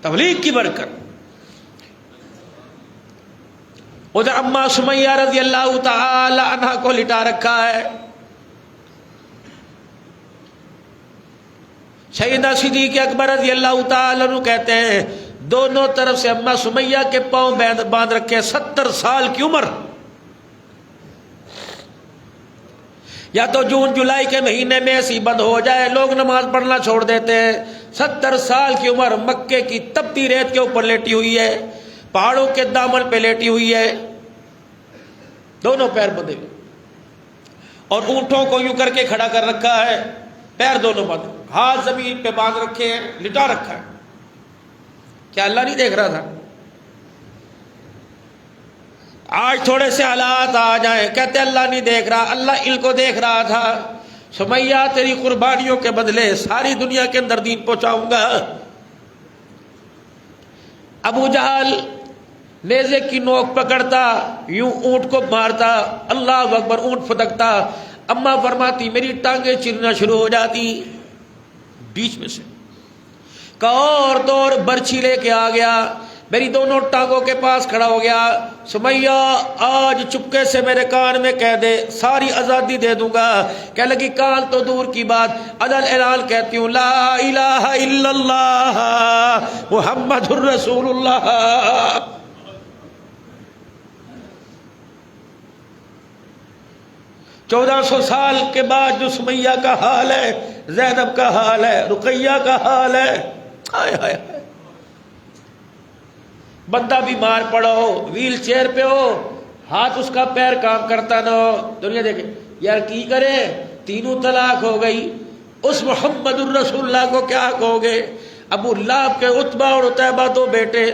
تبلیغ کی برکت. ادھر اماں سمیہ رضی اللہ تعالی عنہ کو لٹا رکھا ہے. سیدنا صدیق اکبر رضی اللہ تعالی عنہ کہتے ہیں دونوں طرف سے اماں سمیہ کے پاؤں باندھ رکھے. 70 سال کی عمر. یا تو جون جولائی کے مہینے میں ایسی بند ہو جائے لوگ نماز پڑھنا چھوڑ دیتے ہیں. 70 سال کی عمر مکے کی تپتی ریت کے اوپر لیٹی ہوئی ہے، پہاڑوں کے دامن پہ لیٹی ہوئی ہے، دونوں پیر بندھے ہوئے، اور اونٹوں کو یوں کر کے کھڑا کر رکھا ہے، پیر دونوں بندھ، ہاتھ زمین پہ باندھ رکھے ہیں، لٹا رکھا ہے. کیا اللہ نہیں دیکھ رہا تھا؟ آج تھوڑے سے حالات آ جائیں کہتے اللہ نہیں دیکھ رہا، اللہ ان کو دیکھ رہا تھا. سمیہ تیری قربانیوں کے بدلے ساری دنیا کے اندر دین پہنچاؤں گا. ابو جہل نیزے کی نوک پکڑتا، یوں اونٹ کو مارتا، اللہ اکبر، اونٹ پھدکتا. اماں فرماتی میری ٹانگیں چرنا شروع ہو جاتی بیچ میں سے. اور دور برچھی لے کے آ گیا، میری دونوں ٹانگوں کے پاس کھڑا ہو گیا. سمیہ آج چپکے سے میرے کان میں کہہ دے، ساری آزادی دے دوں گا. کہنے لگی کان تو دور کی بات، عدل اعلان کہتی ہوں لا الہ الا اللہ محمد الرسول اللہ. 1400 سال کے بعد جو سمیہ کا حال ہے، زینب کا حال ہے، رقیہ کا حال ہے. ہائے ہائے، بندہ بیمار پڑا ہو، ویل چیئر پہ ہو، ہاتھ اس کا پیر کام کرتا نہ ہو، دنیا دیکھے یار کی کرے، 3 طلاق ہو گئی، اس محمد الرسول اللہ کو کیا کہو گے؟ ابو لہب کے عتبہ اور عتیبہ 2 بیٹے،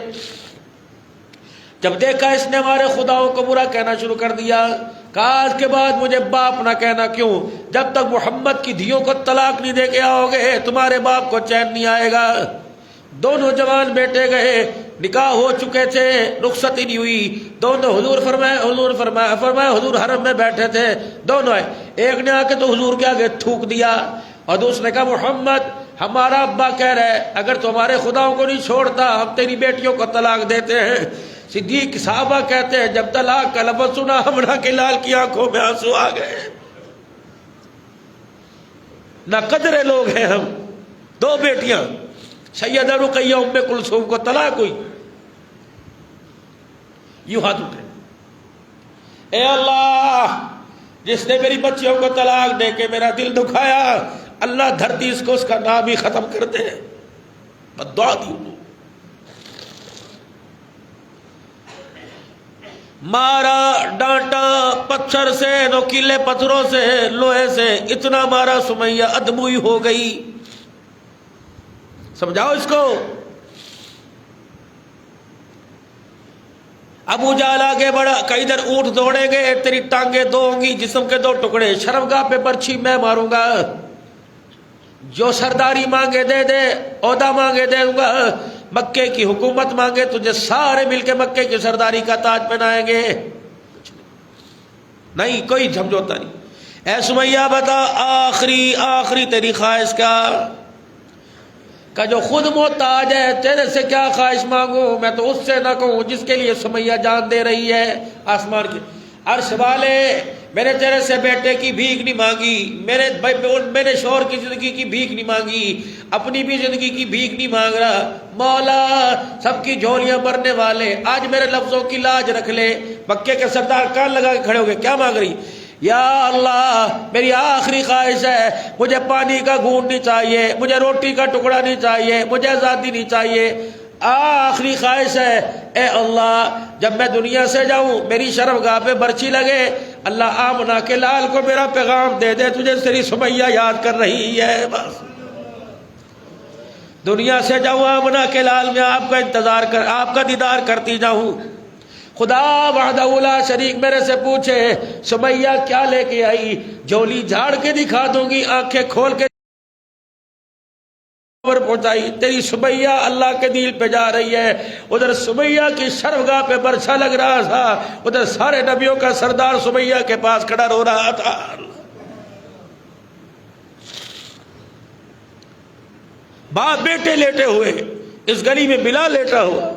جب دیکھا اس نے ہمارے خداؤں کو برا کہنا شروع کر دیا، کہا آج کے بعد مجھے باپ نہ کہنا. کیوں؟ جب تک محمد کی دھیوں کو طلاق نہیں دے کے آؤ گے تمہارے باپ کو چین نہیں آئے گا. دونوں جوان بیٹے گئے، نکاح ہو چکے تھے، رخصتی نہیں ہوئی. دونوں حضور فرمایا حضور حرم میں بیٹھے تھے، دونوں آئے. ایک نے آ کے تو حضور کے آگے تھوک دیا، اور دوسرے نے کہا محمد ہمارا ابا کہہ رہا ہے اگر تمہارے خداؤں کو نہیں چھوڑتا ہم تیری بیٹیوں کو طلاق دیتے ہیں. صدیق صحابہ کہتے ہیں جب طلاق کا لفظ سنا ہمرا کے لال کی آنکھوں میں آنسو آ گئے. نہ قدرے لوگ ہیں ہم. 2 بیٹیاں سیدہ رقیہ ام کلثوم کو طلاق ہوئی. یوں ہاتھ اٹھے، اے اللہ جس نے میری بچیوں کو طلاق دے کے میرا دل دکھایا، اللہ دھرتی اس کو اس کا نام ہی ختم کر دے. بدعا دی. مارا، ڈانٹا، پتھر سے، نوکیلے پتھروں سے، لوہے سے، اتنا مارا سمیہ ادموئی ہو گئی. سمجھاؤ اس کو. ابو جہل آگے بڑھا کہ ادھر اونٹ دوڑیں گے تیری ٹانگیں 2 ہوں گی، جسم کے 2 ٹکڑے، شرمگاہ پہ برچھی میں ماروں گا، جو سرداری مانگے دے دے، عہدہ مانگے دے دوں گا، مکے کی حکومت مانگے تجھے سارے مل کے مکے کی سرداری کا تاج پہنائیں گے. نہیں کوئی سمجھوتا نہیں. اے سمیہ بتا آخری تیری خواہش کا جو خود محتاج ہے، تیرے سے کیا خواہش مانگوں؟ میں تو اس سے نہ کہوں جس کے لیے سمیہ جان دے رہی ہے. آسمان کے عرش والے، میں نے تیرے سے بیٹے کی بھیک نہیں مانگی، میں نے شوہر کی زندگی کی بھیک نہیں مانگی، اپنی بھی زندگی کی بھیک نہیں مانگ رہا. مولا سب کی جھولیاں بھرنے والے، آج میرے لفظوں کی لاج رکھ لے. مکے کے سردار کان لگا کے کھڑے ہو گئے، کیا مانگ رہی؟ یا اللہ میری آخری خواہش ہے، مجھے پانی کا گھونٹ نہیں چاہیے، مجھے روٹی کا ٹکڑا نہیں چاہیے، مجھے آزادی نہیں چاہیے، آخری خواہش ہے. اے اللہ جب میں دنیا سے جاؤں میری شرمگاہ پہ برچھی لگے، اللہ آمنہ کے لال کو میرا پیغام دے دے تجھے تیری سمیہ یاد کر رہی ہے. بس دنیا سے جاؤں آمنہ کے لال میں آپ کا انتظار کر، آپ کا دیدار کرتی جاؤں. خدا وحدہ لا شریک میرے سے پوچھے سمیہ کیا لے کے آئی، جھولی جھاڑ کے دکھا دوں گی، آنکھیں کھول کے پہنچائی. تیری سمیہ اللہ کے دل پہ جا رہی ہے. ادھر سمیہ کی شرمگاہ پہ برچھا لگ رہا تھا، ادھر سارے نبیوں کا سردار سمیہ کے پاس کھڑا رو رہا تھا. باپ بیٹے لیٹے ہوئے، اس گلی میں بلال لیٹا ہوا.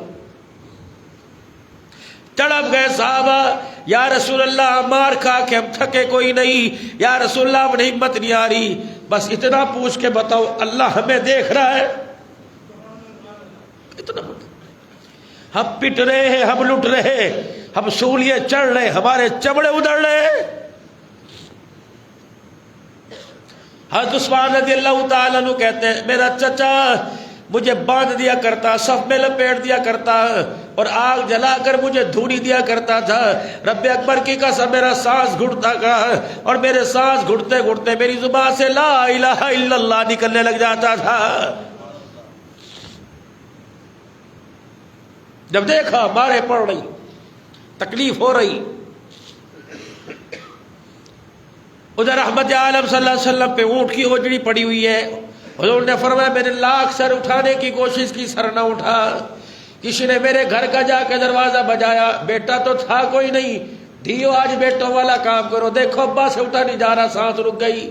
تڑپ گئے صحابہ، یا رسول اللہ مار کھا کے ہم تھکے کوئی نہیں، یا رسول اللہ ہمیں ہمت نہیں آ رہی، بس اتنا پوچھ کے بتاؤ اللہ ہمیں دیکھ رہا ہے؟ اتنا ہم پٹ رہے ہیں، ہم لٹ رہے، ہم سولیے چڑھ رہے، ہمارے چمڑے ادھڑ رہے. حضرت عثمان رضی اللہ تعالیٰ عنہ کہتے ہیں میرا چچا مجھے باندھ دیا کرتا، صف میں لپیٹ دیا کرتا اور آگ جلا کر مجھے دھوڑی دیا کرتا تھا. رب اکبر کی قسم میرا سانس گھٹتا تھا اور میرے سانس گھٹتے گھٹتے میری زبان سے لا الہ الا اللہ نکلنے لگ جاتا تھا. جب دیکھا مارے پڑ رہی، تکلیف ہو رہی، ادھر رحمت عالم صلی اللہ علیہ وسلم پہ اونٹ کی اوجڑی پڑی ہوئی ہے. حضور نے فرمایا میں نے لاکھ سر اٹھانے کی کوشش کی، سر نہ اٹھا. کسی نے میرے گھر کا جا کے دروازہ بجایا، بیٹا تو تھا کوئی نہیں، دھیو آج بیٹوں والا کام کرو، دیکھو ابا سے اٹھا نہیں جا رہا، سانس رک گئی.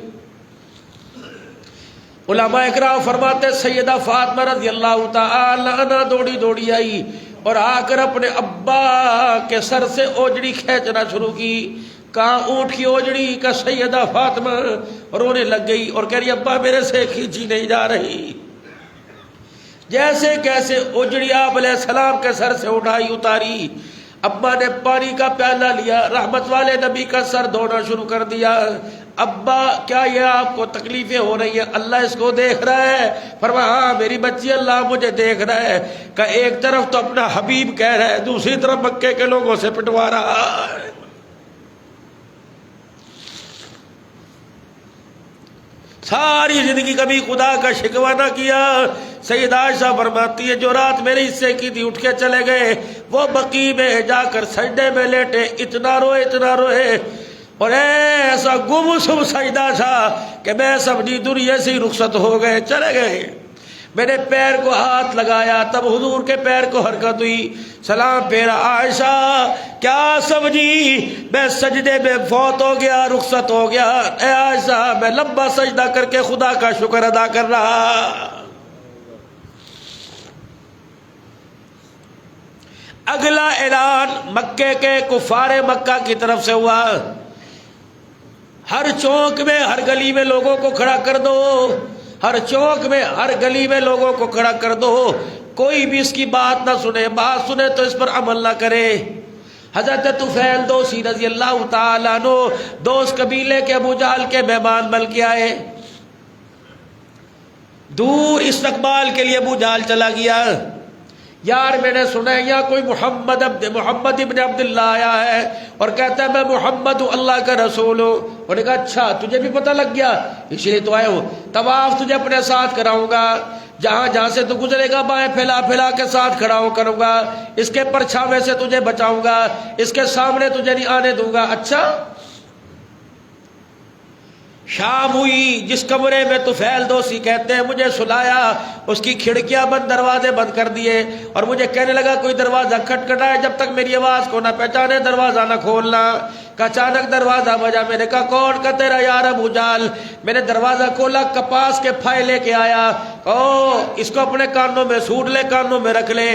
علماء اکرام فرماتے سیدہ فاطمہ رضی اللہ تعالی عنہا دوڑی دوڑی آئی اور آ کر اپنے ابا کے سر سے اوجڑی کھینچنا شروع کی. کہاں اونٹ کی اوجڑی کا سیدہ فاطمہ رونے لگ گئی اور کہہ رہی ابا میرے سے کھینچی نہیں جا رہی. جیسے کیسے اوجڑی آپ علیہ السلام کے سر سے اٹھائی اتاری. ابا نے پانی کا پیالہ لیا، رحمت والے نبی کا سر دھونا شروع کر دیا. ابا کیا یہ آپ کو تکلیفیں ہو رہی ہیں؟ اللہ اس کو دیکھ رہا ہے. فرمایا ہاں میری بچی اللہ مجھے دیکھ رہا ہے. کہ ایک طرف تو اپنا حبیب کہہ رہا ہے، دوسری طرف مکے کے لوگوں سے پٹوا رہا ہے. ساری زندگی کبھی خدا کا شکوہ نہ کیا. سیدہ عائشہ فرماتی ہے جو رات میرے حصے کی تھی اٹھ کے چلے گئے، وہ بقیع میں جا کر سجدے میں لیٹے، اتنا روئے اور ایسا گمسم سجدہ تھا کہ میں سمجھی دنیا سے ہی رخصت ہو گئے، چلے گئے. میں نے پیر کو ہاتھ لگایا، تب حضور کے پیر کو حرکت ہوئی، سلام پھیرا. عائشہ کیا سمجھی میں سجدے میں فوت ہو گیا، رخصت ہو گیا؟ اے عائشہ میں لمبا سجدہ کر کے خدا کا شکر ادا کر رہا. اگلا اعلان مکے کے کفار مکہ کی طرف سے ہوا، ہر چوک میں ہر گلی میں لوگوں کو کھڑا کر دو، ہر چوک میں ہر گلی میں لوگوں کو کھڑا کر دو، کوئی بھی اس کی بات نہ سنے، بات سنے تو اس پر عمل نہ کرے. حضرت طفیل دوسی رضی اللہ تعالیٰ عنہ دوست قبیلے کے ابو جہل کے مہمان بن کے آئے. دور استقبال کے لیے ابو جہل چلا گیا. یار میں نے سنا ہے یہاں کوئی محمد ابن عبداللہ آیا ہے اور کہتا ہے میں محمد ہوں، اللہ کا رسول ہوں. انہوں نے کہا اچھا تجھے بھی پتہ لگ گیا، اس لیے تو آئے ہو. طواف تجھے اپنے ساتھ کراؤں گا، جہاں جہاں سے تو گزرے گا بائیں پھیلا پھیلا کے ساتھ کھڑا کروں گا، اس کے پرچھاوے سے تجھے بچاؤں گا، اس کے سامنے تجھے نہیں آنے دوں گا. اچھا شام ہوئی، جس کمرے میں طفیل دوسی کہتے ہیں مجھے سلایا، اس کی کھڑکیاں بند، دروازے بند کر دیے اور مجھے کہنے لگا کوئی دروازہ کھٹکھٹائے، جب تک میری آواز کو نہ پہچانے دروازہ نہ کھولنا. کہ اچانک دروازہ بجا، میں نے کہا کون؟ کا تیرا یار ابو جہل. میں نے دروازہ کھولا، کپاس کے پھائے لے کے آیا. اس کو اپنے کانوں میں سوٹ لے، کانوں میں رکھ لے،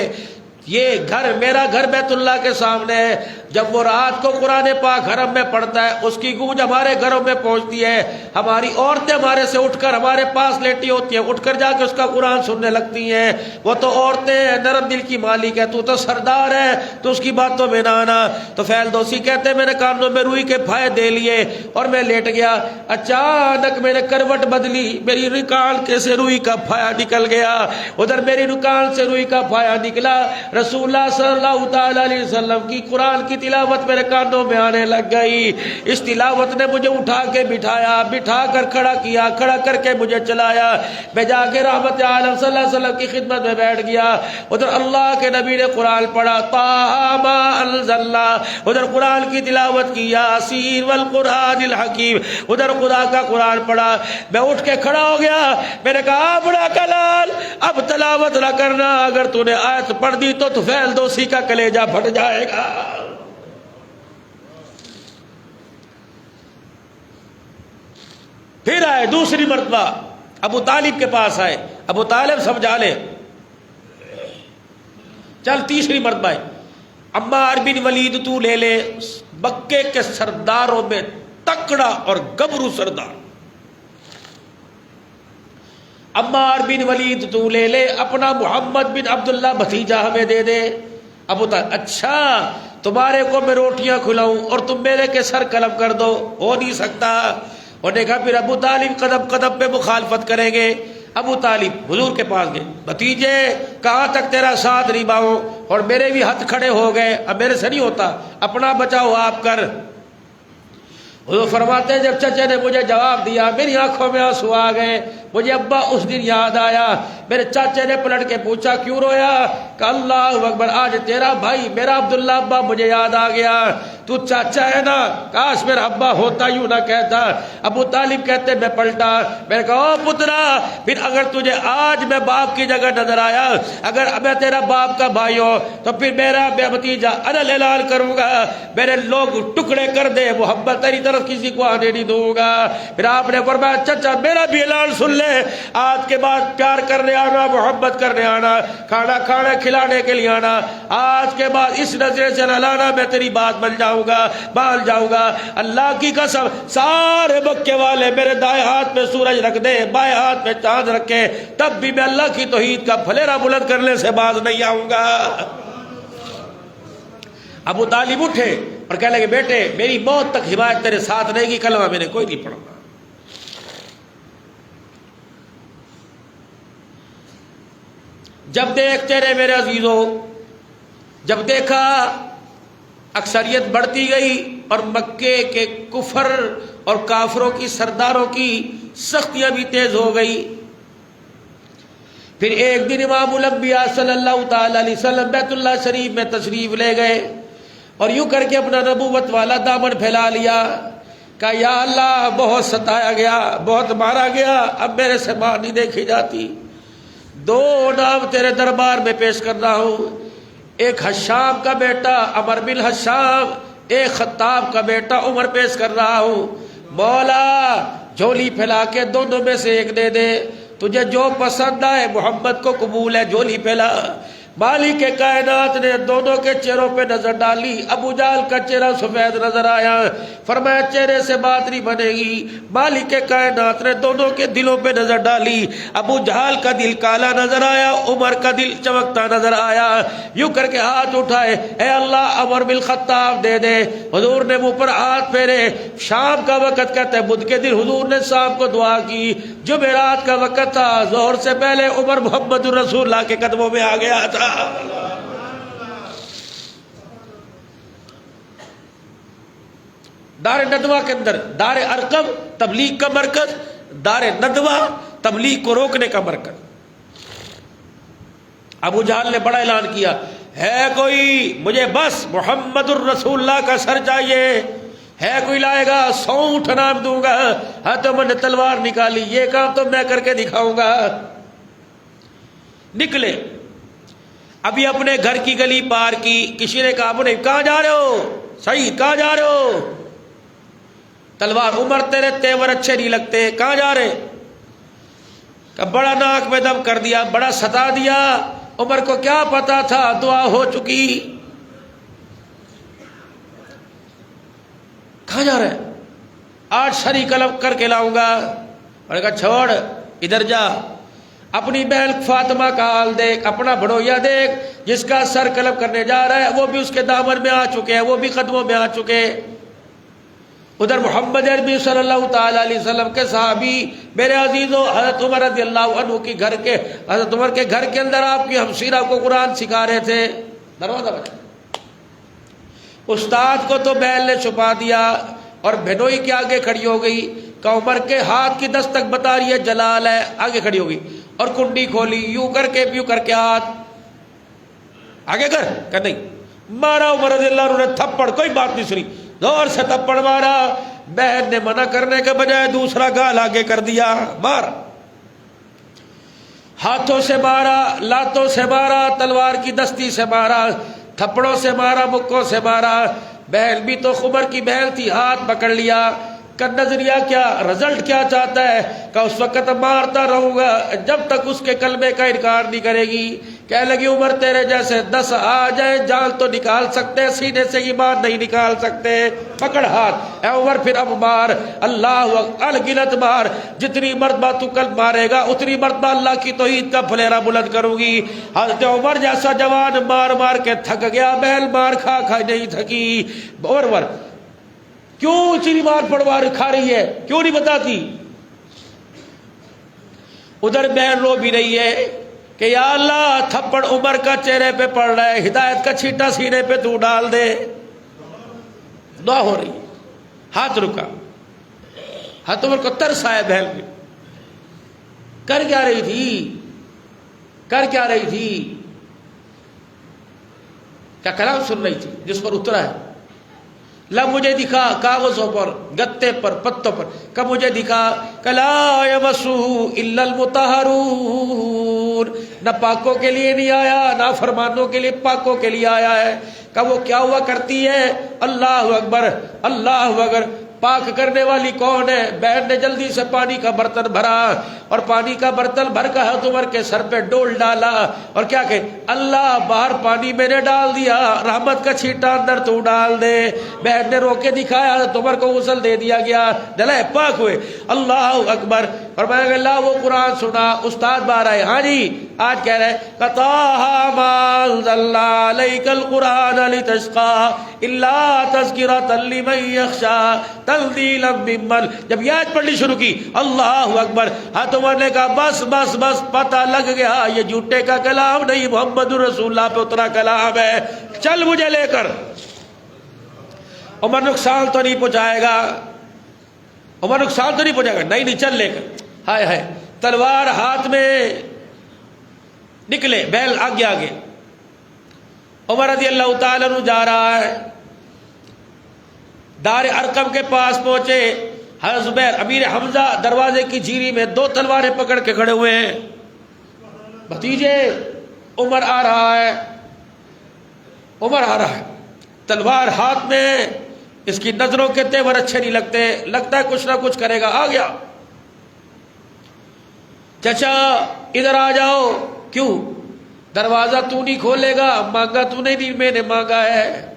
یہ گھر میرا گھر بیت اللہ کے سامنے ہے. جب وہ رات کو قرآن پاک حرم میں پڑھتا ہے اس کی گونج ہمارے گھروں میں پہنچتی ہے. ہماری عورتیں ہمارے سے اٹھ کر ہمارے پاس لیٹی ہوتی ہیں، اٹھ کر جا کے اس کا قرآن سننے لگتی ہیں. وہ تو عورتیں نرم دل کی مالک ہے، تو سردار ہے، تو اس کی باتوں میں نہ آنا. تو فیل دوسی کہتے ہیں میں نے کانوں میں روئی کے پھائے دے لیے اور میں لیٹ گیا. اچانک میں نے کروٹ بدلی، میری رکان کے سے روئی کا پھایا نکل گیا. ادھر میری رکان سے روئی کا پھایا نکلا، رسول اللہ صلی اللہ تعالی علیہ وسلم کی قرآن کی تلاوت میرے کانوں میں آنے لگ گئی. اس تلاوت نے مجھے اٹھا کے بٹھایا، بٹھا کر کھڑا کیا، کھڑا کر کے مجھے چلایا. میں جا کے رحمت عالم صلی اللہ علیہ وسلم کی خدمت میں بیٹھ گیا. ادھر اللہ کے نبی نے قرآن پڑھا، طٰہٰ مَا أَنزَلْنَا، ادھر قرآن کی تلاوت کی، یاسین والقرآن الحکیم، ادھر خدا کا قرآن پڑھا. میں اٹھ کے کھڑا ہو گیا. میں نے کہا بڑا کلال، اب تلاوت نہ کرنا، اگر تو نے آیت پڑھ دی تو طفیل دوسی کا کلیجہ پھٹ جائے گا. پھر آئے دوسری مرتبہ ابو طالب کے پاس آئے. ابو طالب سمجھا لے. چل تیسری مرتبہ ہے، عمار بن ولید تو لے لے، مکے کے سرداروں میں تکڑا اور گبرو سردار. عمار بن ولید تو لے لے، اپنا محمد بن عبداللہ بھتیجا ہمیں دے دے. ابو طالب اچھا تمہارے کو میں روٹیاں کھلاؤں اور تم میرے کے سر قلم کر دو، ہو نہیں سکتا. انہوں نے کہا پھر ابو طالب قدم قدم پہ مخالفت کریں گے. ابو طالب حضور کے پاس گئے، بھتیجے کہاں تک تیرا ساتھ نبھاؤں، اور میرے بھی ہاتھ کھڑے ہو گئے، اب میرے سے نہیں ہوتا، اپنا بچاؤ آپ کر. حضور فرماتے ہیں جب چچے نے مجھے جواب دیا میری آنکھوں میں آنسو آ گئے. مجھے ابا اس دن یاد آیا. میرے چاچے نے پلٹ کے پوچھا کیوں رویا؟ کہ اللہ اکبر، آج تیرا بھائی میرا عبداللہ ابا مجھے یاد آ گیا. تو چاچا ہے نا، کاش میرا ابا ہوتا یوں نہ کہتا. ابو طالب کہتے میں پلٹا، میں نے کہا او پترا، پھر اگر تجھے آج میں باپ کی جگہ نظر آیا، اگر میں تیرا باپ کا بھائی ہو تو پھر میرا بے بھتیجا انا اعلان کروں گا، میرے لوگ ٹکڑے کر دے، محبت تیری طرف کسی کو آنے نہیں دوں گا. پھر آپ نے فرمایا چچا میرا بھی اعلان سن لے، آج کے بعد پیار کرنے آنا، محبت کرنے آنا، کھانا کھانا کھلانے کے لیے آنا. آج کے بعد اس نظرے سے نہ لانا، میں تیری بات مان جاؤں گا. اللہ کی قسم سارے مکے والے میرے دائیں ہاتھ میں سورج رکھ دے، بائیں ہاتھ میں چاند رکھے، تب بھی میں اللہ کی توحید کا پھلیرا بلند کرنے سے باز نہیں آؤں گا. ابو طالب اٹھے اور کہنے لگے بیٹے میری موت تک حمایت تیرے ساتھ رہے گی، کلمہ میں نے کوئی نہیں پڑھا. جب دیکھ تیرے میرے عزیزوں، جب دیکھا اکثریت بڑھتی گئی اور مکے کے کفر اور کافروں کی سرداروں کی سختیاں بھی تیز ہو گئی. پھر ایک دن امام الانبیاء صلی اللہ تعالی علیہ وسلم بیت اللہ شریف میں تشریف لے گئے اور یوں کر کے اپنا نبوت والا دامن پھیلا لیا. کہا یا اللہ بہت ستایا گیا، بہت مارا گیا، اب میرے سے ماں نہیں دیکھی جاتی. دو نام تیرے دربار میں پیش کر رہا ہوں، ایک حشام کا بیٹا عمر بن حشام، ایک خطاب کا بیٹا عمر پیش کر رہا ہوں. مولا جھولی پھیلا کے دونوں میں سے ایک دے دے، تجھے جو پسند آئے، محمد کو قبول ہے، جھولی پھیلا. مالک کے کائنات نے دونوں کے چہروں پہ نظر ڈالی. ابو جہل کا چہرہ سفید نظر آیا، فرمایا چہرے سے بات نہیں بنے گی. مالک کے کائنات نے دونوں کے دلوں پہ نظر ڈالی. ابو جہل کا دل کالا نظر آیا، عمر کا دل چمکتا نظر آیا. یوں کر کے ہاتھ اٹھائے، اے اللہ عمر بن خطاب دے دے. حضور نے منہ پر ہاتھ پھیرے. شام کا وقت کہتے ہیں بدھ کے دن حضور نے شام کو دعا کی. جمعرات کا وقت تھا، ظہر سے پہلے عمر محمد رسول اللہ کے قدموں میں آ گیا تھا. دار ندوہ کے اندر، دار ارقم تبلیغ کا مرکز، دار ندوہ تبلیغ کو روکنے کا مرکز. ابو جہل نے بڑا اعلان کیا، ہے کوئی مجھے بس محمد الرسول اللہ کا سر چاہیے، ہے کوئی لائے گا 100 اونٹ انعام دوں گا. ہاتھوں میں نے تلوار نکالی، یہ کام تو میں کر کے دکھاؤں گا. نکلے، ابھی اپنے گھر کی گلی پار کی، کسی نے کہا نہیں کہاں جا رہے ہو؟ صحیح کہاں جا رہے ہو؟ تلوار، عمر تیرے تیور اچھے نہیں لگتے، کہاں جا رہے؟ کہ بڑا ناک میں دم کر دیا، بڑا ستا دیا. عمر کو کیا پتا تھا دعا ہو چکی. کہاں جا رہے؟ آج شری قلم کر کے لاؤں گا. اور کہا چھوڑ ادھر جا، اپنی بہن فاطمہ کا حال دیکھ، اپنا بڑویا دیکھ، جس کا سر قلم کرنے جا رہا ہے وہ بھی اس کے دامن میں آ چکے ہیں، وہ بھی قدموں میں آ چکے. ادھر محمد عربی صلی اللہ تعالی علیہ وسلم کے صحابی میرے عزیزو حضرت عمر رضی اللہ عنہ کی گھر کے حضرت عمر کے گھر کے اندر آپ کی ہمشیرہ کو قرآن سکھا رہے تھے. دروازہ بجا. استاد کو تو بیل نے چھپا دیا اور بہنوئی کے آگے کھڑی ہو گئی کہ عمر کے ہاتھ کی دستک بتا رہی ہے جلال ہے. آگے کھڑی ہو گئی اور کنڈی کھولی یوں کر کے ہاتھ آگے کر کہ نہیں مارا. عمر رضی اللہ عنہ نے تھپڑ، کوئی بات نہیں سنی، زور سے تھپڑ مارا. بہن نے منع کرنے کے بجائے دوسرا گال آگے کر دیا. مار. ہاتھوں سے مارا، لاتوں سے مارا، تلوار کی دستی سے مارا، تھپڑوں سے مارا، مکوں سے مارا. بہن بھی تو عمر کی بہن تھی، ہاتھ پکڑ لیا. کا نظریہ کیا، رزلٹ کیا چاہتا ہے کہ اس وقت مارتا رہوں گا جب تک اس کے کلمے کا انکار نہیں کرے گی. کہنے لگی عمر تیرے جیسے 10 آ جائے جان تو نکال سکتے، سینے سے ایمان نہیں نکال سکتے. پکڑ ہاتھ. اے عمر پھر اب مار. اللہ الگنت مار. جتنی مرتبہ تو کل مارے گا اتنی مرتبہ اللہ کی توحید کا پھلیرا بلند کروں گی. حضرت عمر جیسا جوان مار مار کے تھک گیا، بہن مار کھا نہیں تھکی. عمر کیوں اتنی مار پڑوا کھا رہی ہے، کیوں نہیں بتاتی؟ ادھر بہن رو بھی رہی ہے کہ یا اللہ تھپڑ عمر کا چہرے پہ پڑ رہا ہے، ہدایت کا چھیٹا سینے پہ تو ڈال دے. دعا ہو رہی. ہاتھ رکا. ہاتھ عمر کو ترس آیا. بہن پہ کر کیا رہی تھی؟ کیا کلام سن رہی تھی جس پر اترا ہے؟ لا مجھے دکھا کاغذوں پر، گتے پر، پتوں پر. کب مجھے دکھا کہ لا یمسہ الا المطہرون. نہ پاکوں کے لیے نہیں آیا، نہ فرمانوں کے لیے، پاکوں کے لیے آیا ہے. کہ وہ کیا ہوا کرتی ہے؟ اللہ اکبر، اللہ اکبر. پاک کرنے والی کون ہے؟ بہن نے جلدی سے پانی کا برتن بھرا اور پانی کا برتن بھر کر حضرت عمر کے سر پہ ڈول ڈالا اور کیا کہ اللہ باہر پانی میں نے ڈال دیا، رحمت کا چھیٹا اندر تو ڈال دے. بہن نے رو کے دکھایا، حضرت عمر کو غسل دے دیا گیا، دلائے پاک ہوئے. اللہ اکبر. اور میں اللہ وہ قرآن سنا. استاد باہر آئے. ہاں جی آج کہہ رہے طٰہٰ مَا أَنزَلْنَا عَلَيْكَ الْقُرْآنَ لِتَشْقَىٰ إِلَّا تَذْكِرَةً لِّمَن يَخْشَىٰ تنزیلا ممن. جب یہ آیت پڑھنی شروع کی اللہ اکبر، حضرت عمر نے کہا بس بس بس، پتہ لگ گیا یہ جھوٹے کا کلام نہیں، محمد رسول اللہ پہ اترا کلام ہے. چل مجھے لے کر. عمر نقصان تو نہیں پہنچائے گا، عمر نقصان تو نہیں پہنچائے گا. نہیں چل لے کر. ہائے ہائے. تلوار ہاتھ میں نکلے، بیل آگے آگے. عمر رضی اللہ تعالیٰ عنہ جا رہا ہے. دار ارقم کے پاس پہنچے. حضرت زبیر امیر حمزہ دروازے کی جھیری میں 2 تلواریں پکڑ کے کھڑے ہوئے ہیں. بھتیجے عمر آ رہا ہے، عمر آ رہا ہے، تلوار ہاتھ میں. اس کی نظروں کے تیور اچھے نہیں لگتے، لگتا ہے کچھ نہ کچھ کرے گا. آ گیا. چچا ادھر آ جاؤ. کیوں؟ دروازہ تو نہیں کھولے گا، مانگا تو نہیں، میں نے مانگا ہے.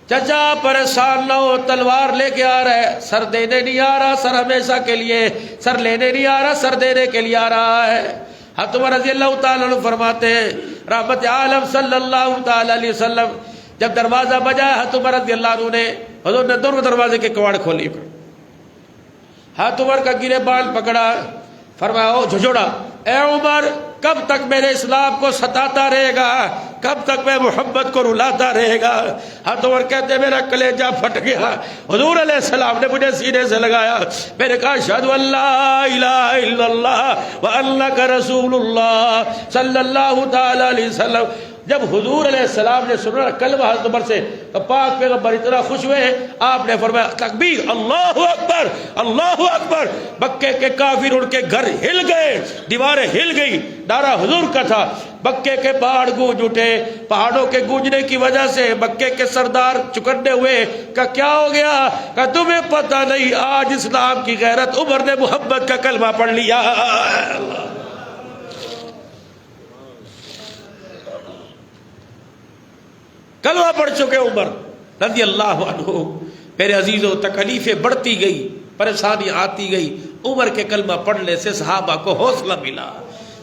چچا پریشان نہ ہو، تلوار لے کے آ رہا ہے، سر دینے نہیں آ رہا، سر ہمیشہ کے لیے، سر لینے نہیں آ رہا، سر دینے کے لیے آ رہا ہے. حضرت عمر رضی اللہ تعالیٰ عنہ فرماتے ہیں رحمت عالم صلی اللہ تعالیٰ علیہ وسلم جب دروازہ بجایا، حضرت عمر رضی اللہ عنہ نے حضور نے دونوں دروازے کے کواڑ کھولی. حضرت عمر کا گرے بال پکڑا، فرمایا او جھجوڑا، اے عمر کب تک میرے اسلام کو ستاتا رہے گا، کب تک میں محبت کو رلاتا رہے گا. حضرت عمر کہتے میرا کلیجہ پھٹ گیا. حضور علیہ السلام نے مجھے سینے سے لگایا، میں نے کہا اشہد ان لا الہ الا اللہ وانک رسول اللہ صلی اللہ تعالی علیہ وسلم. جب حضور علیہ السلام نے سنا کلمہ حضرت عمر سے تو پاک پیغمبر اتنا خوش ہوئے، آپ نے فرمایا تکبیر، اللہ اکبر، اللہ اکبر. مکے کے کافر ان کے گھر ہل گئے، دیواریں ہل گئی. نعرہ حضور کا تھا. مکے کے پہاڑ گونج اٹھے. پہاڑوں کے گونجنے کی وجہ سے مکے کے سردار چکنے ہوئے. کہ کیا ہو گیا؟ کہ تمہیں پتہ نہیں آج اسلام کی غیرت، عمر نے محبت کا کلمہ پڑھ لیا. کلمہ پڑھ چکے عمر رضی اللہ عنہ. میرے عزیزوں تکلیفیں بڑھتی گئی، پریشانی آتی گئی. عمر کے کلمہ پڑھنے سے صحابہ کو حوصلہ ملا.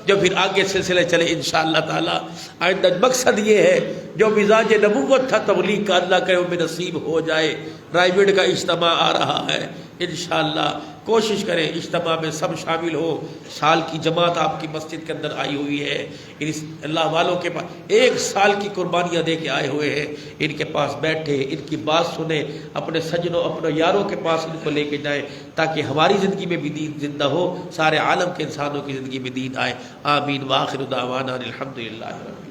جو پھر آگے سلسلے چلے انشاءاللہ تعالی. آئندہ مقصد یہ ہے جو مزاج نبوت تھا تبلیغ کا، اللہ کرے وہ میں نصیب ہو جائے. رائے کا اجتماع آ رہا ہے انشاءاللہ، کوشش کریں اجتماع میں سب شامل ہو. سال کی جماعت آپ کی مسجد کے اندر آئی ہوئی ہے، اللہ والوں کے پاس 1 سال کی قربانیاں دے کے آئے ہوئے ہیں. ان کے پاس بیٹھے، ان کی بات سنیں، اپنے سجنوں اپنے یاروں کے پاس ان کو لے کے جائیں تاکہ ہماری زندگی میں بھی دین زندہ ہو، سارے عالم کے انسانوں کی زندگی میں دین آئے. آمین. واخر دعوانا الحمدللہ رب العالمین.